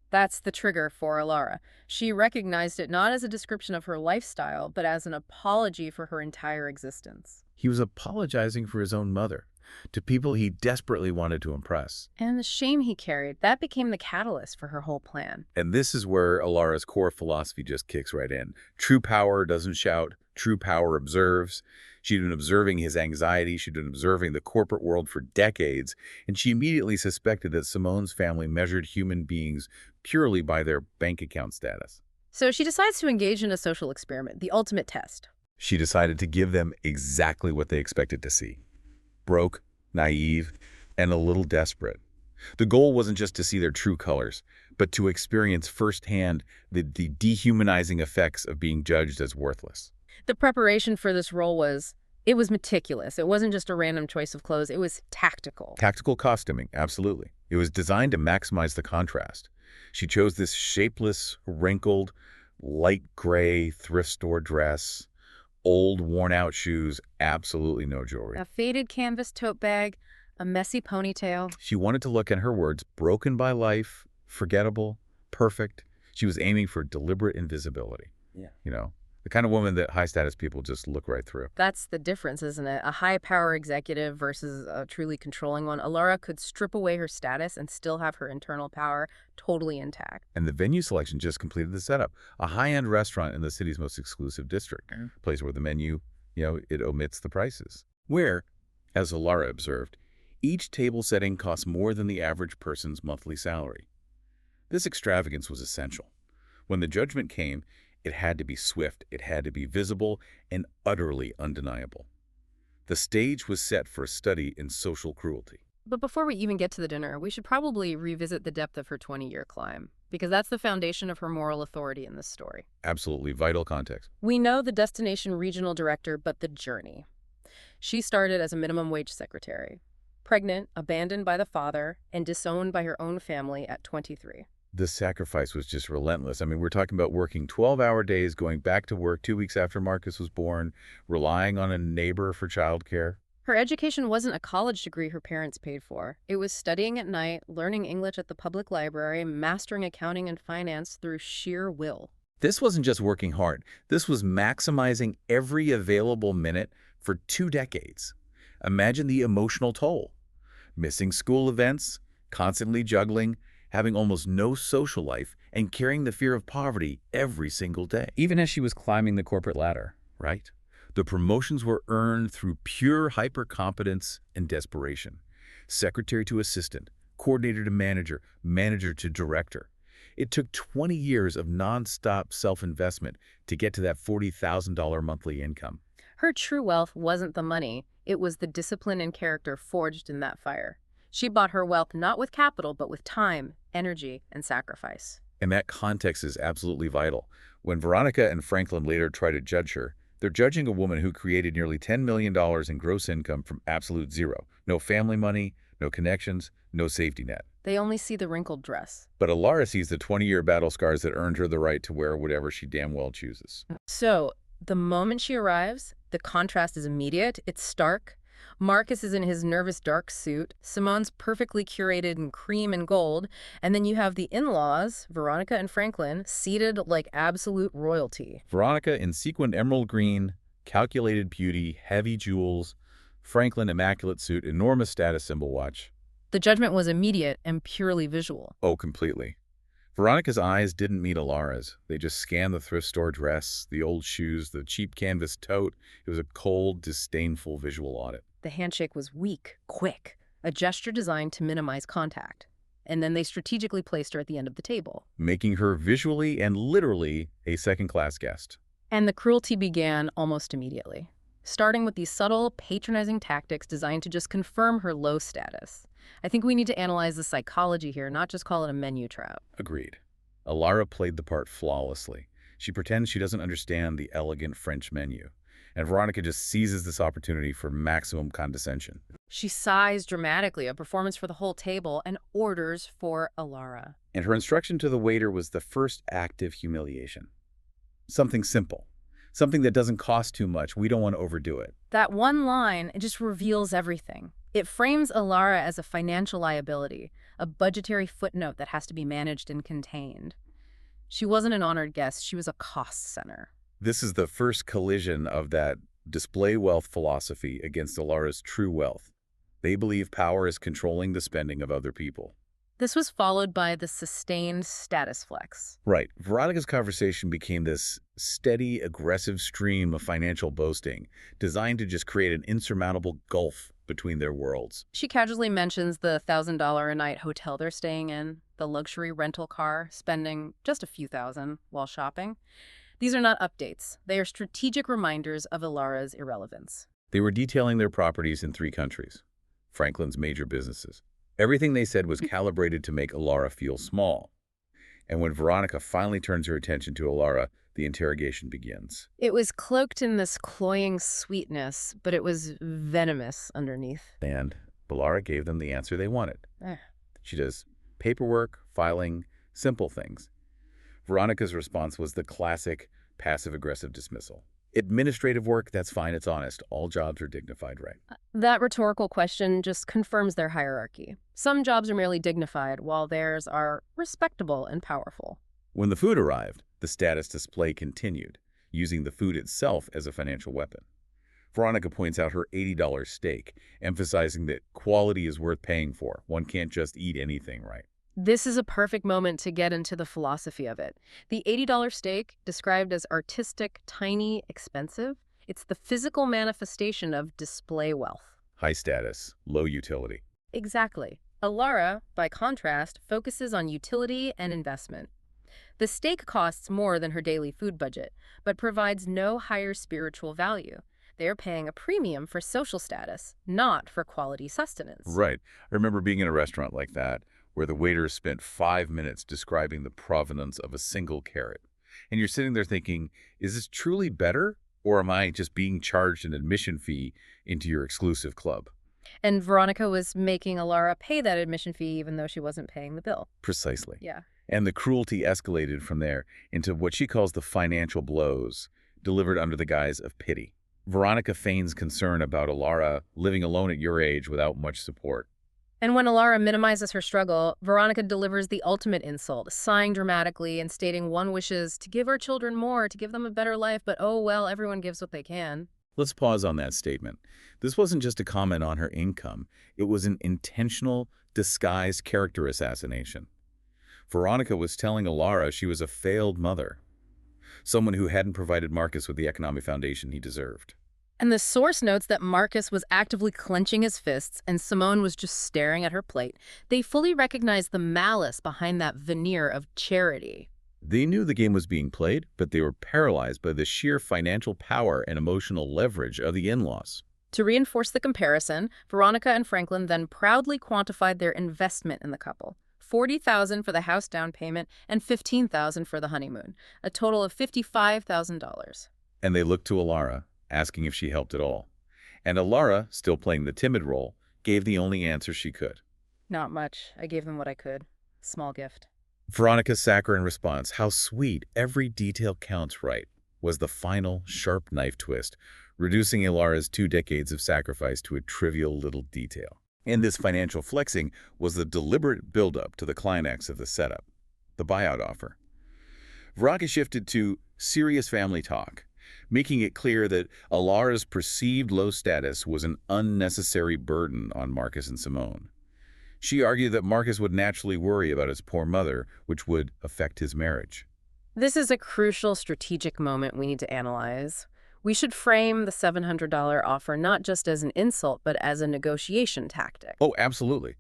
that's the trigger for Alara. She recognized it not as a description of her lifestyle, but as an apology for her entire existence. He was apologizing for his own mother, to people he desperately wanted to impress. And the shame he carried, that became the catalyst for her whole plan. And this is where Alara's core philosophy just kicks right in. True power doesn't shout. True power observes. She'd been observing his anxiety. She'd been observing the corporate world for decades. And she immediately suspected that Simone's family measured human beings purely by their bank account status. So she decides to engage in a social experiment, the ultimate test. She decided to give them exactly what they expected to see. Broke, naive, and a little desperate. The goal wasn't just to see their true colors, but to experience firsthand the dehumanizing effects of being judged as worthless. The preparation for this role was meticulous. It wasn't just a random choice of clothes. It was tactical. Tactical costuming, absolutely. It was designed to maximize the contrast. She chose this shapeless, wrinkled, light gray thrift store dress, old, worn-out shoes, absolutely no jewelry. A faded canvas tote bag, a messy ponytail. She wanted to look, in her words, broken by life, forgettable, perfect. She was aiming for deliberate invisibility. Yeah. The kind of woman that high-status people just look right through. That's the difference, isn't it? A high-power executive versus a truly controlling one. Alara could strip away her status and still have her internal power totally intact. And the venue selection just completed the setup. A high-end restaurant in the city's most exclusive district. A place where the menu, it omits the prices. Where, as Alara observed, each table setting costs more than the average person's monthly salary. This extravagance was essential. When the judgment came, it had to be swift, it had to be visible, and utterly undeniable. The stage was set for a study in social cruelty. But before we even get to the dinner, we should probably revisit the depth of her 20-year climb, because that's the foundation of her moral authority in this story. Absolutely vital context. We know the destination regional director, but the journey. She started as a minimum wage secretary, pregnant, abandoned by the father, and disowned by her own family at 23. The sacrifice was just relentless. I mean, we're talking about working 12-hour days, going back to work 2 weeks after Marcus was born, relying on a neighbor for childcare. Her education wasn't a college degree her parents paid for. It was studying at night, learning English at the public library, mastering accounting and finance through sheer will. This wasn't just working hard. This was maximizing every available minute for 2 decades. Imagine the emotional toll. Missing school events, constantly juggling, having almost no social life, and carrying the fear of poverty every single day. Even as she was climbing the corporate ladder. Right? The promotions were earned through pure hypercompetence and desperation. secretary to assistant, coordinator to manager, manager to director. It took 20 years of nonstop self-investment to get to that $40,000 monthly income. Her true wealth wasn't the money, it was the discipline and character forged in that fire. She bought her wealth not with capital, but with time, energy, and sacrifice. And that context is absolutely vital. When Veronica and Franklin later try to judge her, they're judging a woman who created nearly $10 million in gross income from absolute zero. No family money, no connections, no safety net. They only see the wrinkled dress. But Alara sees the 20-year battle scars that earned her the right to wear whatever she damn well chooses. So, the moment she arrives, the contrast is immediate, it's stark. Marcus is in his nervous dark suit, Simone's perfectly curated in cream and gold, and then you have the in-laws, Veronica and Franklin, seated like absolute royalty. Veronica in sequined emerald green, calculated beauty, heavy jewels. Franklin immaculate suit, enormous status symbol watch. The judgment was immediate and purely visual. Oh, completely. Veronica's eyes didn't meet Alara's. They just scanned the thrift store dress, the old shoes, the cheap canvas tote. It was a cold, disdainful visual audit. The handshake was weak, quick, a gesture designed to minimize contact. And then they strategically placed her at the end of the table. Making her visually and literally a second-class guest. And the cruelty began almost immediately, starting with these subtle, patronizing tactics designed to just confirm her low status. I think we need to analyze the psychology here, not just call it a menu trap. Agreed. Alara played the part flawlessly. She pretends she doesn't understand the elegant French menu. And Veronica just seizes this opportunity for maximum condescension. She sighs dramatically, a performance for the whole table, and orders for Alara. And her instruction to the waiter was the first act of humiliation. Something simple. Something that doesn't cost too much. We don't want to overdo it. That one line, it just reveals everything. It frames Alara as a financial liability, a budgetary footnote that has to be managed and contained. She wasn't an honored guest, she was a cost center. This is the first collision of that display wealth philosophy against Alara's true wealth. They believe power is controlling the spending of other people. This was followed by the sustained status flex. Right. Veronica's conversation became this steady, aggressive stream of financial boasting, designed to just create an insurmountable gulf between their worlds. She casually mentions the $1,000 a night hotel they're staying in, the luxury rental car, spending just a few thousand while shopping. These are not updates. They are strategic reminders of Alara's irrelevance. They were detailing their properties in 3 countries, Franklin's major businesses. Everything they said was calibrated to make Alara feel small. And when Veronica finally turns her attention to Alara, the interrogation begins. It was cloaked in this cloying sweetness, but it was venomous underneath. And Alara gave them the answer they wanted. Eh. She does paperwork, filing, simple things. Veronica's response was the classic passive-aggressive dismissal. Administrative work, that's fine, it's honest. All jobs are dignified, right? That rhetorical question just confirms their hierarchy. Some jobs are merely dignified, while theirs are respectable and powerful. When the food arrived, the status display continued, using the food itself as a financial weapon. Veronica points out her $80 steak, emphasizing that quality is worth paying for. One can't just eat anything, right? This is a perfect moment to get into the philosophy of it. The $80 steak, described as artistic, tiny, expensive, it's the physical manifestation of display wealth. High status, low utility. Exactly. Alara, by contrast, focuses on utility and investment. The steak costs more than her daily food budget, but provides no higher spiritual value. They are paying a premium for social status, not for quality sustenance. Right. I remember being in a restaurant like that, where the waiter spent 5 minutes describing the provenance of a single carrot. And you're sitting there thinking, is this truly better? Or am I just being charged an admission fee into your exclusive club? And Veronica was making Alara pay that admission fee even though she wasn't paying the bill. Precisely. Yeah. And the cruelty escalated from there into what she calls the financial blows, delivered under the guise of pity. Veronica feigns concern about Alara living alone at your age without much support. And when Alara minimizes her struggle, Veronica delivers the ultimate insult, sighing dramatically and stating one wishes to give our children more, to give them a better life, but oh well, everyone gives what they can. Let's pause on that statement. This wasn't just a comment on her income. It was an intentional, disguised character assassination. Veronica was telling Alara she was a failed mother, someone who hadn't provided Marcus with the economic foundation he deserved. And the source notes that Marcus was actively clenching his fists and Simone was just staring at her plate. They fully recognized the malice behind that veneer of charity. They knew the game was being played, but they were paralyzed by the sheer financial power and emotional leverage of the in-laws. To reinforce the comparison, Veronica and Franklin then proudly quantified their investment in the couple. $40,000 for the house down payment and $15,000 for the honeymoon, a total of $55,000. And they looked to Alara, asking if she helped at all. And Alara, still playing the timid role, gave the only answer she could. Not much. I gave them what I could. Small gift. Veronica's saccharine response, "How sweet, every detail counts right," was the final, sharp knife twist, reducing Alara's 2 decades of sacrifice to a trivial little detail. And this financial flexing was the deliberate buildup to the climax of the setup, the buyout offer. Veronica shifted to serious family talk, making it clear that Alara's perceived low status was an unnecessary burden on Marcus and Simone. She argued that Marcus would naturally worry about his poor mother, which would affect his marriage. This is a crucial strategic moment we need to analyze. We should frame the $700 offer not just as an insult, but as a negotiation tactic. Oh, absolutely.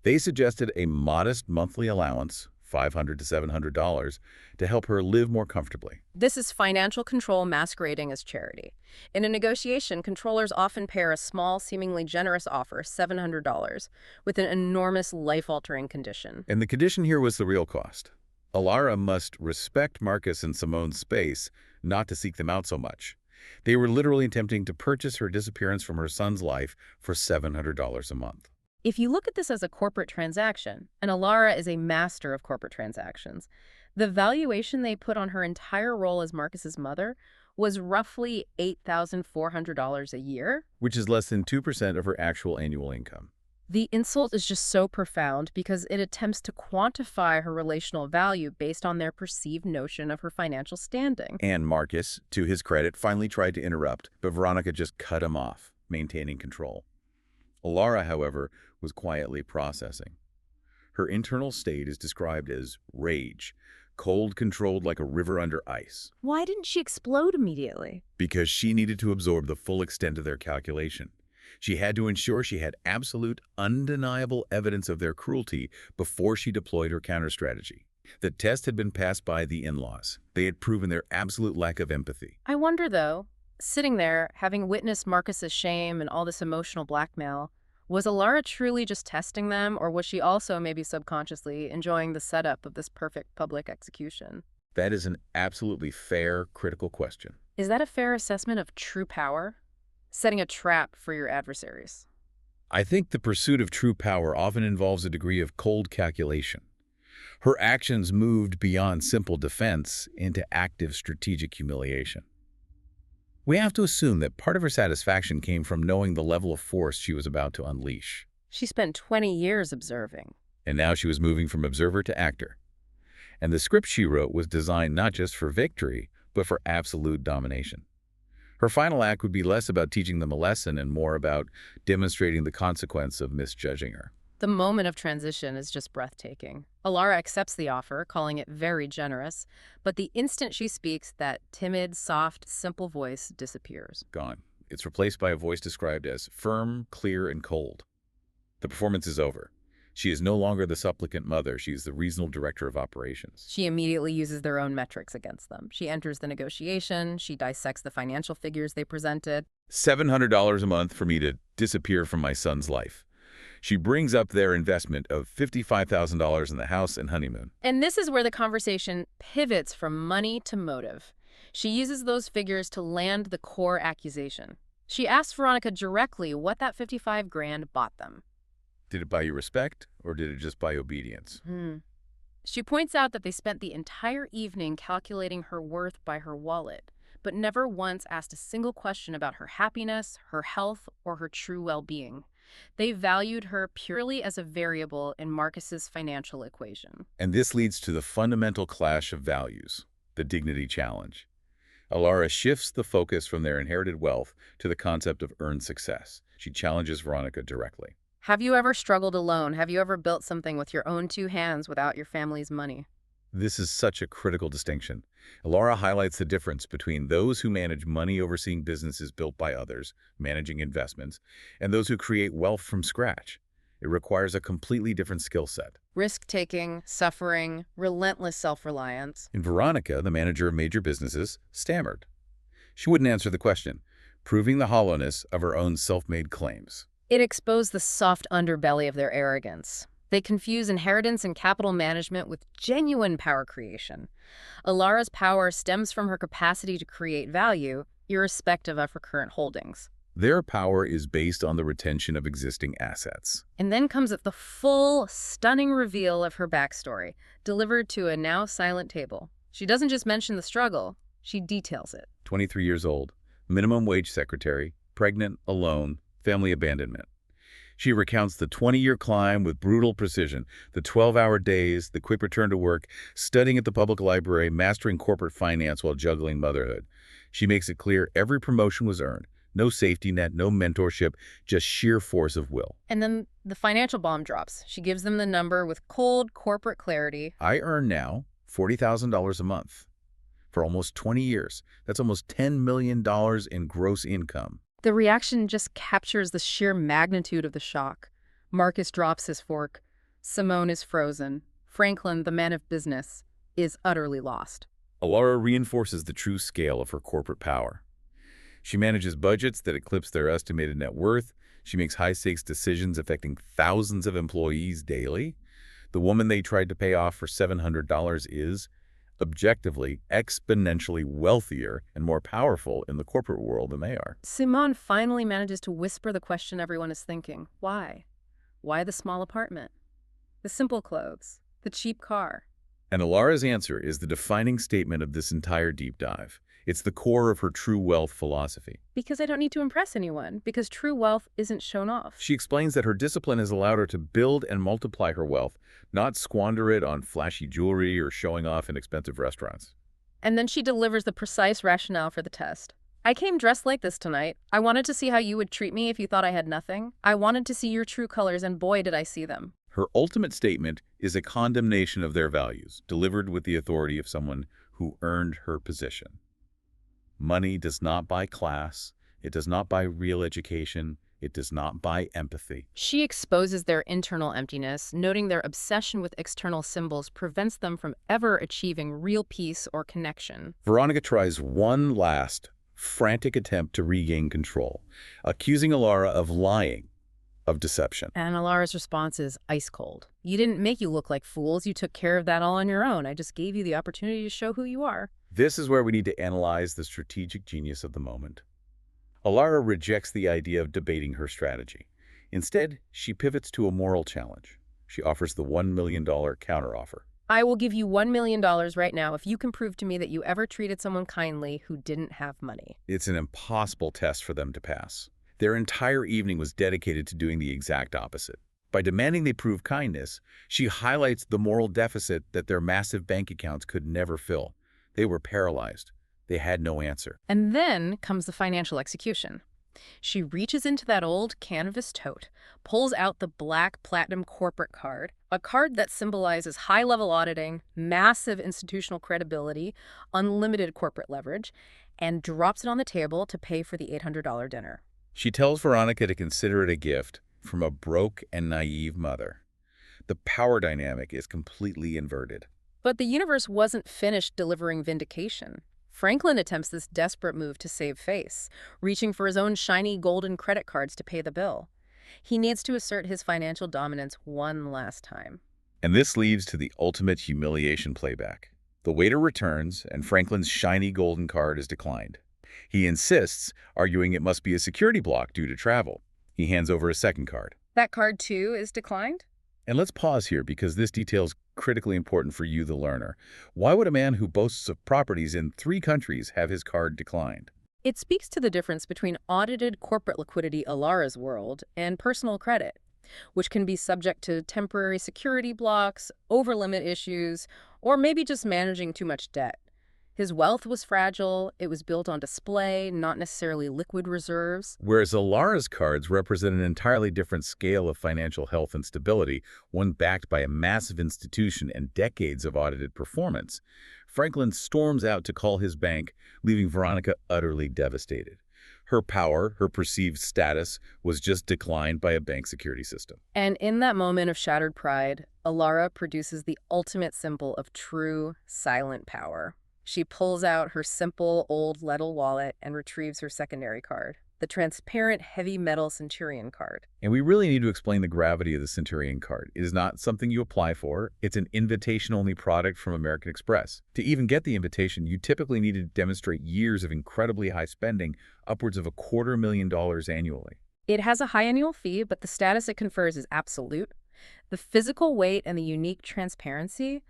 They suggested a modest monthly allowance, $500 to $700, to help her live more comfortably. This is financial control masquerading as charity. In a negotiation, controllers often pair a small, seemingly generous offer, $700, with an enormous life-altering condition. And the condition here was the real cost. Alara must respect Marcus and Simone's space, not to seek them out so much. They were literally attempting to purchase her disappearance from her son's life for $700 a month. If you look at this as a corporate transaction, and Alara is a master of corporate transactions, the valuation they put on her entire role as Marcus's mother was roughly $8,400 a year. Which is less than 2% of her actual annual income. The insult is just so profound because it attempts to quantify her relational value based on their perceived notion of her financial standing. And Marcus, to his credit, finally tried to interrupt, but Veronica just cut him off, maintaining control. Alara, however, was quietly processing. Her internal state is described as rage, cold controlled like a river under ice. Why didn't she explode immediately? Because she needed to absorb the full extent of their calculation. She had to ensure she had absolute, undeniable evidence of their cruelty before she deployed her counter-strategy. The test had been passed by the in-laws. They had proven their absolute lack of empathy. I wonder, though, sitting there, having witnessed Marcus's shame and all this emotional blackmail, was Alara truly just testing them, or was she also maybe subconsciously enjoying the setup of this perfect public execution? That is an absolutely fair, critical question. Is that a fair assessment of true power? Setting a trap for your adversaries. I think the pursuit of true power often involves a degree of cold calculation. Her actions moved beyond simple defense into active strategic humiliation. We have to assume that part of her satisfaction came from knowing the level of force she was about to unleash. She spent 20 years observing. And now she was moving from observer to actor. And the script she wrote was designed not just for victory, but for absolute domination. Her final act would be less about teaching them a lesson and more about demonstrating the consequence of misjudging her. The moment of transition is just breathtaking. Alara accepts the offer, calling it very generous, but the instant she speaks, that timid, soft, simple voice disappears. Gone. It's replaced by a voice described as firm, clear, and cold. The performance is over. She is no longer the supplicant mother. She is the regional director of operations. She immediately uses their own metrics against them. She enters the negotiation. She dissects the financial figures they presented. $700 a month for me to disappear from my son's life. She brings up their investment of $55,000 in the house and honeymoon. And this is where the conversation pivots from money to motive. She uses those figures to land the core accusation. She asks Veronica directly what that $55,000 bought them. Did it buy you respect, or did it just buy obedience? She points out that they spent the entire evening calculating her worth by her wallet, but never once asked a single question about her happiness, her health, or her true well-being. They valued her purely as a variable in Marcus's financial equation. And this leads to the fundamental clash of values, the dignity challenge. Alara shifts the focus from their inherited wealth to the concept of earned success. She challenges Veronica directly. Have you ever struggled alone? Have you ever built something with your own 2 hands without your family's money? This is such a critical distinction. Laura highlights the difference between those who manage money overseeing businesses built by others, managing investments, and those who create wealth from scratch. It requires a completely different skill set. Risk-taking, suffering, relentless self-reliance. And Veronica, the manager of major businesses, stammered. She wouldn't answer the question, proving the hollowness of her own self-made claims. It exposed the soft underbelly of their arrogance. They confuse inheritance and capital management with genuine power creation. Alara's power stems from her capacity to create value, irrespective of her current holdings. Their power is based on the retention of existing assets. And then comes the full, stunning reveal of her backstory, delivered to a now silent table. She doesn't just mention the struggle, she details it. 23 years old, minimum wage secretary, pregnant, alone, family abandonment. She recounts the 20-year climb with brutal precision, the 12-hour days, the quick return to work, studying at the public library, mastering corporate finance while juggling motherhood. She makes it clear every promotion was earned. No safety net, no mentorship, just sheer force of will. And then the financial bomb drops. She gives them the number with cold corporate clarity. I earn now $40,000 a month. For almost 20 years. That's almost $10 million in gross income. The reaction just captures the sheer magnitude of the shock. Marcus drops his fork. Simone is frozen. Franklin, the man of business, is utterly lost. Alara reinforces the true scale of her corporate power. She manages budgets that eclipse their estimated net worth. She makes high-stakes decisions affecting thousands of employees daily. The woman they tried to pay off for $700 is, objectively, exponentially wealthier and more powerful in the corporate world than they are. Simone finally manages to whisper the question everyone is thinking. Why? Why the small apartment? The simple clothes? The cheap car? And Alara's answer is the defining statement of this entire deep dive. It's the core of her true wealth philosophy. Because I don't need to impress anyone, because true wealth isn't shown off. She explains that her discipline has allowed her to build and multiply her wealth, not squander it on flashy jewelry or showing off in expensive restaurants. And then she delivers the precise rationale for the test. I came dressed like this tonight. I wanted to see how you would treat me if you thought I had nothing. I wanted to see your true colors, and boy, did I see them. Her ultimate statement is a condemnation of their values, delivered with the authority of someone who earned her position. Money does not buy class, it does not buy real education, it does not buy empathy. She exposes their internal emptiness, noting their obsession with external symbols prevents them from ever achieving real peace or connection. Veronica tries one last, frantic attempt to regain control, accusing Alara of lying, of deception. And Alara's response is ice cold. You didn't make you look like fools, you took care of that all on your own. I just gave you the opportunity to show who you are. This is where we need to analyze the strategic genius of the moment. Alara rejects the idea of debating her strategy. Instead, she pivots to a moral challenge. She offers the $1 million counteroffer. I will give you $1 million right now if you can prove to me that you ever treated someone kindly who didn't have money. It's an impossible test for them to pass. Their entire evening was dedicated to doing the exact opposite. By demanding they prove kindness, she highlights the moral deficit that their massive bank accounts could never fill. They were paralyzed. They had no answer. And then comes the financial execution. She reaches into that old canvas tote, pulls out the black platinum corporate card, a card that symbolizes high-level auditing, massive institutional credibility, unlimited corporate leverage, and drops it on the table to pay for the $800 dinner. She tells Veronica to consider it a gift from a broke and naive mother. The power dynamic is completely inverted. But the universe wasn't finished delivering vindication. Franklin attempts this desperate move to save face, reaching for his own shiny golden credit cards to pay the bill. He needs to assert his financial dominance one last time. And this leads to the ultimate humiliation playback. The waiter returns, and Franklin's shiny golden card is declined. He insists, arguing it must be a security block due to travel. He hands over a second card. That card, too, is declined? And let's pause here because this detail is critically important for you, the learner. Why would a man who boasts of properties in 3 countries have his card declined? It speaks to the difference between audited corporate liquidity, Alara's world, and personal credit, which can be subject to temporary security blocks, over-limit issues, or maybe just managing too much debt. His wealth was fragile, it was built on display, not necessarily liquid reserves. Whereas Alara's cards represent an entirely different scale of financial health and stability, one backed by a massive institution and decades of audited performance. Franklin storms out to call his bank, leaving Veronica utterly devastated. Her power, her perceived status, was just declined by a bank security system. And in that moment of shattered pride, Alara produces the ultimate symbol of true, silent power. She pulls out her simple, old leather wallet and retrieves her secondary card, the transparent, heavy metal Centurion card. And we really need to explain the gravity of the Centurion card. It is not something you apply for. It's an invitation-only product from American Express. To even get the invitation, you typically need to demonstrate years of incredibly high spending, upwards of $250,000 annually. It has a high annual fee, but the status it confers is absolute. The physical weight and the unique transparency,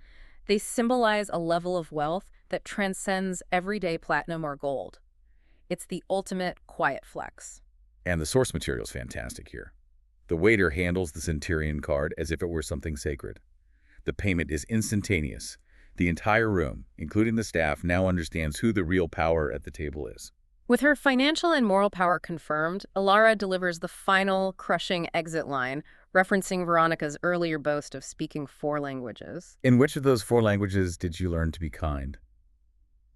they symbolize a level of wealth that transcends everyday platinum or gold. It's the ultimate quiet flex. And the source material is fantastic here. The waiter handles the Centurion card as if it were something sacred. The payment is instantaneous. The entire room, including the staff, now understands who the real power at the table is. With her financial and moral power confirmed, Alara delivers the final, crushing exit line, referencing Veronica's earlier boast of speaking 4 languages. In which of those 4 languages did you learn to be kind?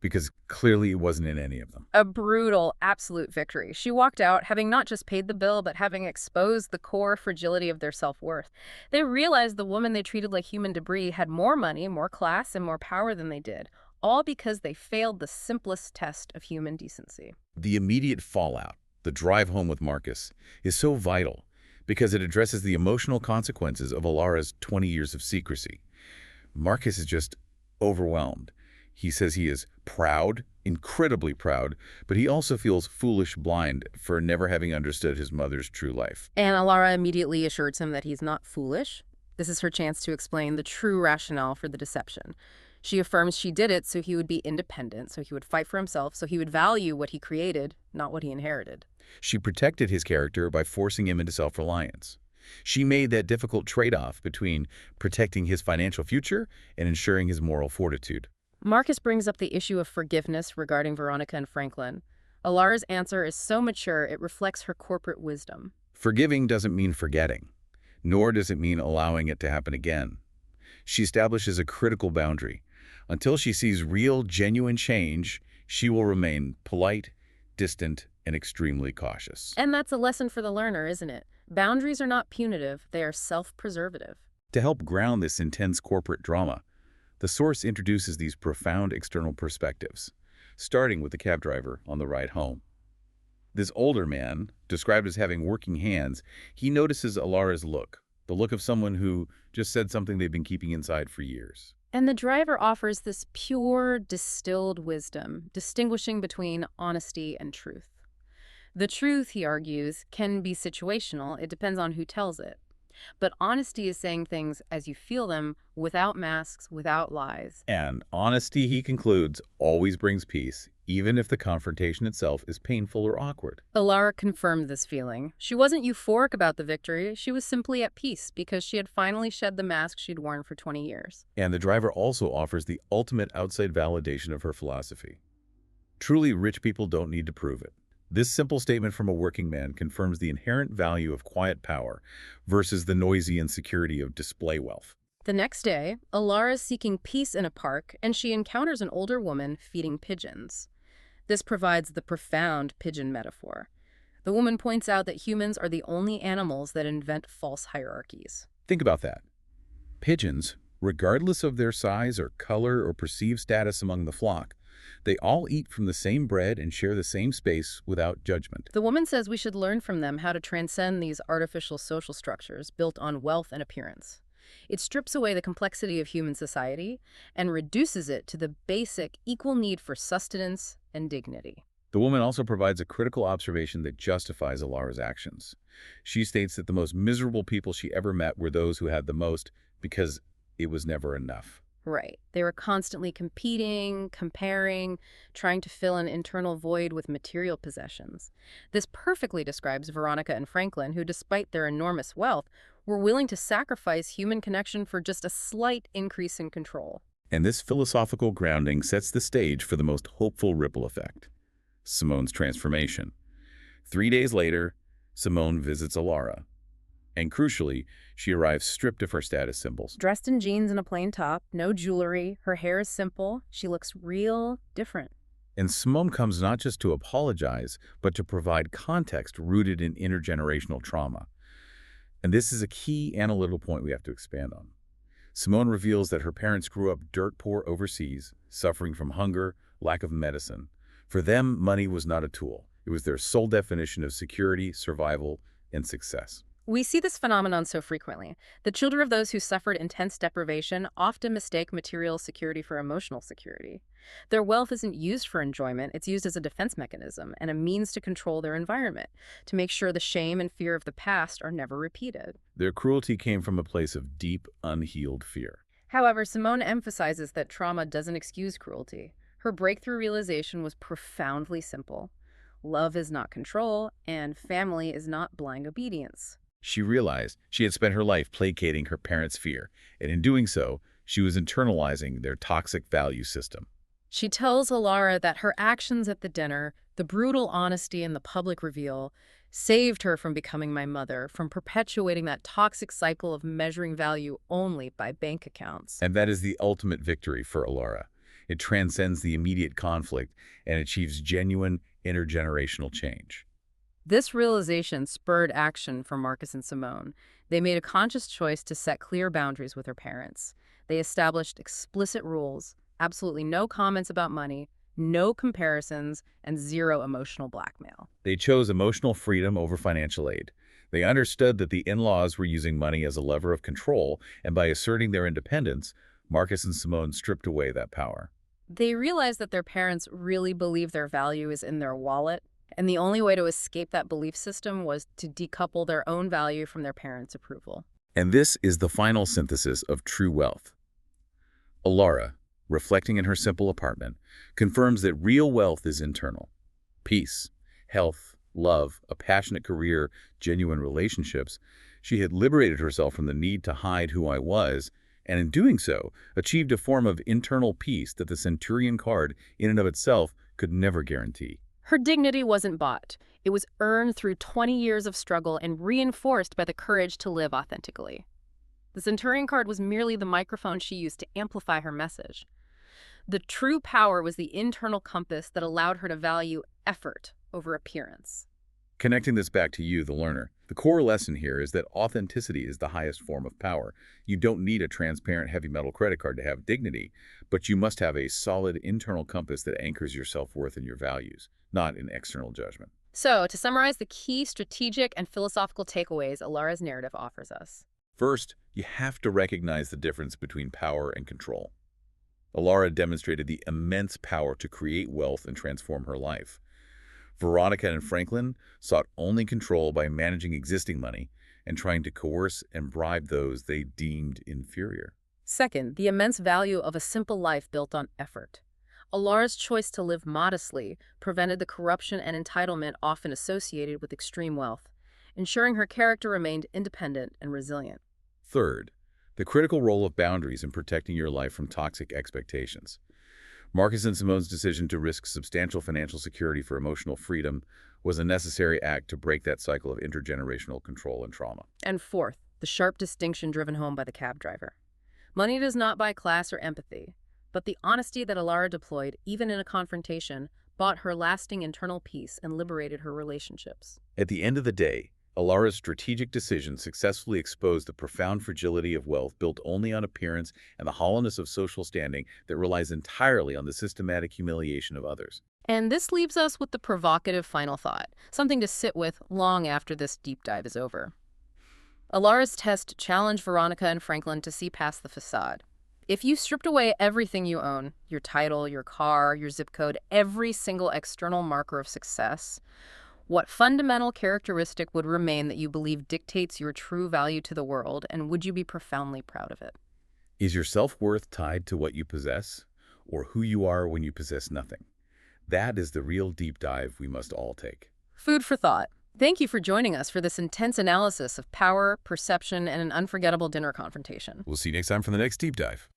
Because clearly it wasn't in any of them. A brutal, absolute victory. She walked out having not just paid the bill, but having exposed the core fragility of their self-worth. They realized the woman they treated like human debris had more money, more class, and more power than they did, all because they failed the simplest test of human decency. The immediate fallout, the drive home with Marcus, is so vital because it addresses the emotional consequences of Alara's 20 years of secrecy. Marcus is just overwhelmed. He says he is proud, incredibly proud, but he also feels foolish blind for never having understood his mother's true life. And Alara immediately assures him that he's not foolish. This is her chance to explain the true rationale for the deception. She affirms she did it so he would be independent, so he would fight for himself, so he would value what he created, not what he inherited. She protected his character by forcing him into self-reliance. She made that difficult trade-off between protecting his financial future and ensuring his moral fortitude. Marcus brings up the issue of forgiveness regarding Veronica and Franklin. Alara's answer is so mature it reflects her corporate wisdom. Forgiving doesn't mean forgetting, nor does it mean allowing it to happen again. She establishes a critical boundary. Until she sees real, genuine change, she will remain polite, distant, and extremely cautious. And that's a lesson for the learner, isn't it? Boundaries are not punitive, they are self-preservative. To help ground this intense corporate drama, the source introduces these profound external perspectives, starting with the cab driver on the ride home. This older man, described as having working hands, he notices Alara's look, the look of someone who just said something they've been keeping inside for years. And the driver offers this pure, distilled wisdom, distinguishing between honesty and truth. The truth, he argues, can be situational. It depends on who tells it. But honesty is saying things as you feel them, without masks, without lies. And honesty, he concludes, always brings peace, even if the confrontation itself is painful or awkward. Alara confirmed this feeling. She wasn't euphoric about the victory. She was simply at peace because she had finally shed the mask she'd worn for 20 years. And the driver also offers the ultimate outside validation of her philosophy. Truly rich people don't need to prove it. This simple statement from a working man confirms the inherent value of quiet power versus the noisy insecurity of display wealth. The next day, Alara is seeking peace in a park, and she encounters an older woman feeding pigeons. This provides the profound pigeon metaphor. The woman points out that humans are the only animals that invent false hierarchies. Think about that. Pigeons, regardless of their size or color or perceived status among the flock, they all eat from the same bread and share the same space without judgment. The woman says we should learn from them how to transcend these artificial social structures built on wealth and appearance. It strips away the complexity of human society and reduces it to the basic equal need for sustenance and dignity. The woman also provides a critical observation that justifies Alara's actions. She states that the most miserable people she ever met were those who had the most because it was never enough. Right. They were constantly competing, comparing, trying to fill an internal void with material possessions. This perfectly describes Veronica and Franklin, who, despite their enormous wealth, were willing to sacrifice human connection for just a slight increase in control. And this philosophical grounding sets the stage for the most hopeful ripple effect: Simone's transformation. 3 days later, Simone visits Alara. And crucially, she arrives stripped of her status symbols. Dressed in jeans and a plain top, no jewelry, her hair is simple, she looks real different. And Simone comes not just to apologize, but to provide context rooted in intergenerational trauma. And this is a key analytical point we have to expand on. Simone reveals that her parents grew up dirt poor overseas, suffering from hunger, lack of medicine. For them, money was not a tool. It was their sole definition of security, survival, and success. We see this phenomenon so frequently. The children of those who suffered intense deprivation often mistake material security for emotional security. Their wealth isn't used for enjoyment, it's used as a defense mechanism and a means to control their environment, to make sure the shame and fear of the past are never repeated. Their cruelty came from a place of deep, unhealed fear. However, Simone emphasizes that trauma doesn't excuse cruelty. Her breakthrough realization was profoundly simple. Love is not control, and family is not blind obedience. She realized she had spent her life placating her parents' fear, and in doing so, she was internalizing their toxic value system. She tells Alara that her actions at the dinner, the brutal honesty and the public reveal, saved her from becoming my mother, from perpetuating that toxic cycle of measuring value only by bank accounts. And that is the ultimate victory for Alara. It transcends the immediate conflict and achieves genuine intergenerational change. This realization spurred action for Marcus and Simone. They made a conscious choice to set clear boundaries with their parents. They established explicit rules, absolutely no comments about money, no comparisons, and zero emotional blackmail. They chose emotional freedom over financial aid. They understood that the in-laws were using money as a lever of control, and by asserting their independence, Marcus and Simone stripped away that power. They realized that their parents really believe their value is in their wallet, and the only way to escape that belief system was to decouple their own value from their parents' approval. And this is the final synthesis of true wealth. Alara, reflecting in her simple apartment, confirms that real wealth is internal. Peace, health, love, a passionate career, genuine relationships. She had liberated herself from the need to hide who I was, and in doing so, achieved a form of internal peace that the Centurion card, in and of itself, could never guarantee. Her dignity wasn't bought. It was earned through 20 years of struggle and reinforced by the courage to live authentically. The Centurion card was merely the microphone she used to amplify her message. The true power was the internal compass that allowed her to value effort over appearance. Connecting this back to you, the learner, the core lesson here is that authenticity is the highest form of power. You don't need a transparent heavy metal credit card to have dignity, but you must have a solid internal compass that anchors your self-worth and your values, not in external judgment. So, to summarize the key strategic and philosophical takeaways Alara's narrative offers us. First, you have to recognize the difference between power and control. Alara demonstrated the immense power to create wealth and transform her life. Veronica and Franklin sought only control by managing existing money and trying to coerce and bribe those they deemed inferior. Second, the immense value of a simple life built on effort. Alara's choice to live modestly prevented the corruption and entitlement often associated with extreme wealth, ensuring her character remained independent and resilient. Third, the critical role of boundaries in protecting your life from toxic expectations. Marcus and Simone's decision to risk substantial financial security for emotional freedom was a necessary act to break that cycle of intergenerational control and trauma. And fourth, the sharp distinction driven home by the cab driver. Money does not buy class or empathy, but the honesty that Alara deployed, even in a confrontation, bought her lasting internal peace and liberated her relationships. At the end of the day, Alara's strategic decision successfully exposed the profound fragility of wealth built only on appearance and the hollowness of social standing that relies entirely on the systematic humiliation of others. And this leaves us with the provocative final thought, something to sit with long after this deep dive is over. Alara's test challenged Veronica and Franklin to see past the facade. If you stripped away everything you own, your title, your car, your zip code, every single external marker of success, what fundamental characteristic would remain that you believe dictates your true value to the world, and would you be profoundly proud of it? Is your self-worth tied to what you possess, or who you are when you possess nothing? That is the real deep dive we must all take. Food for thought. Thank you for joining us for this intense analysis of power, perception, and an unforgettable dinner confrontation. We'll see you next time for the next deep dive.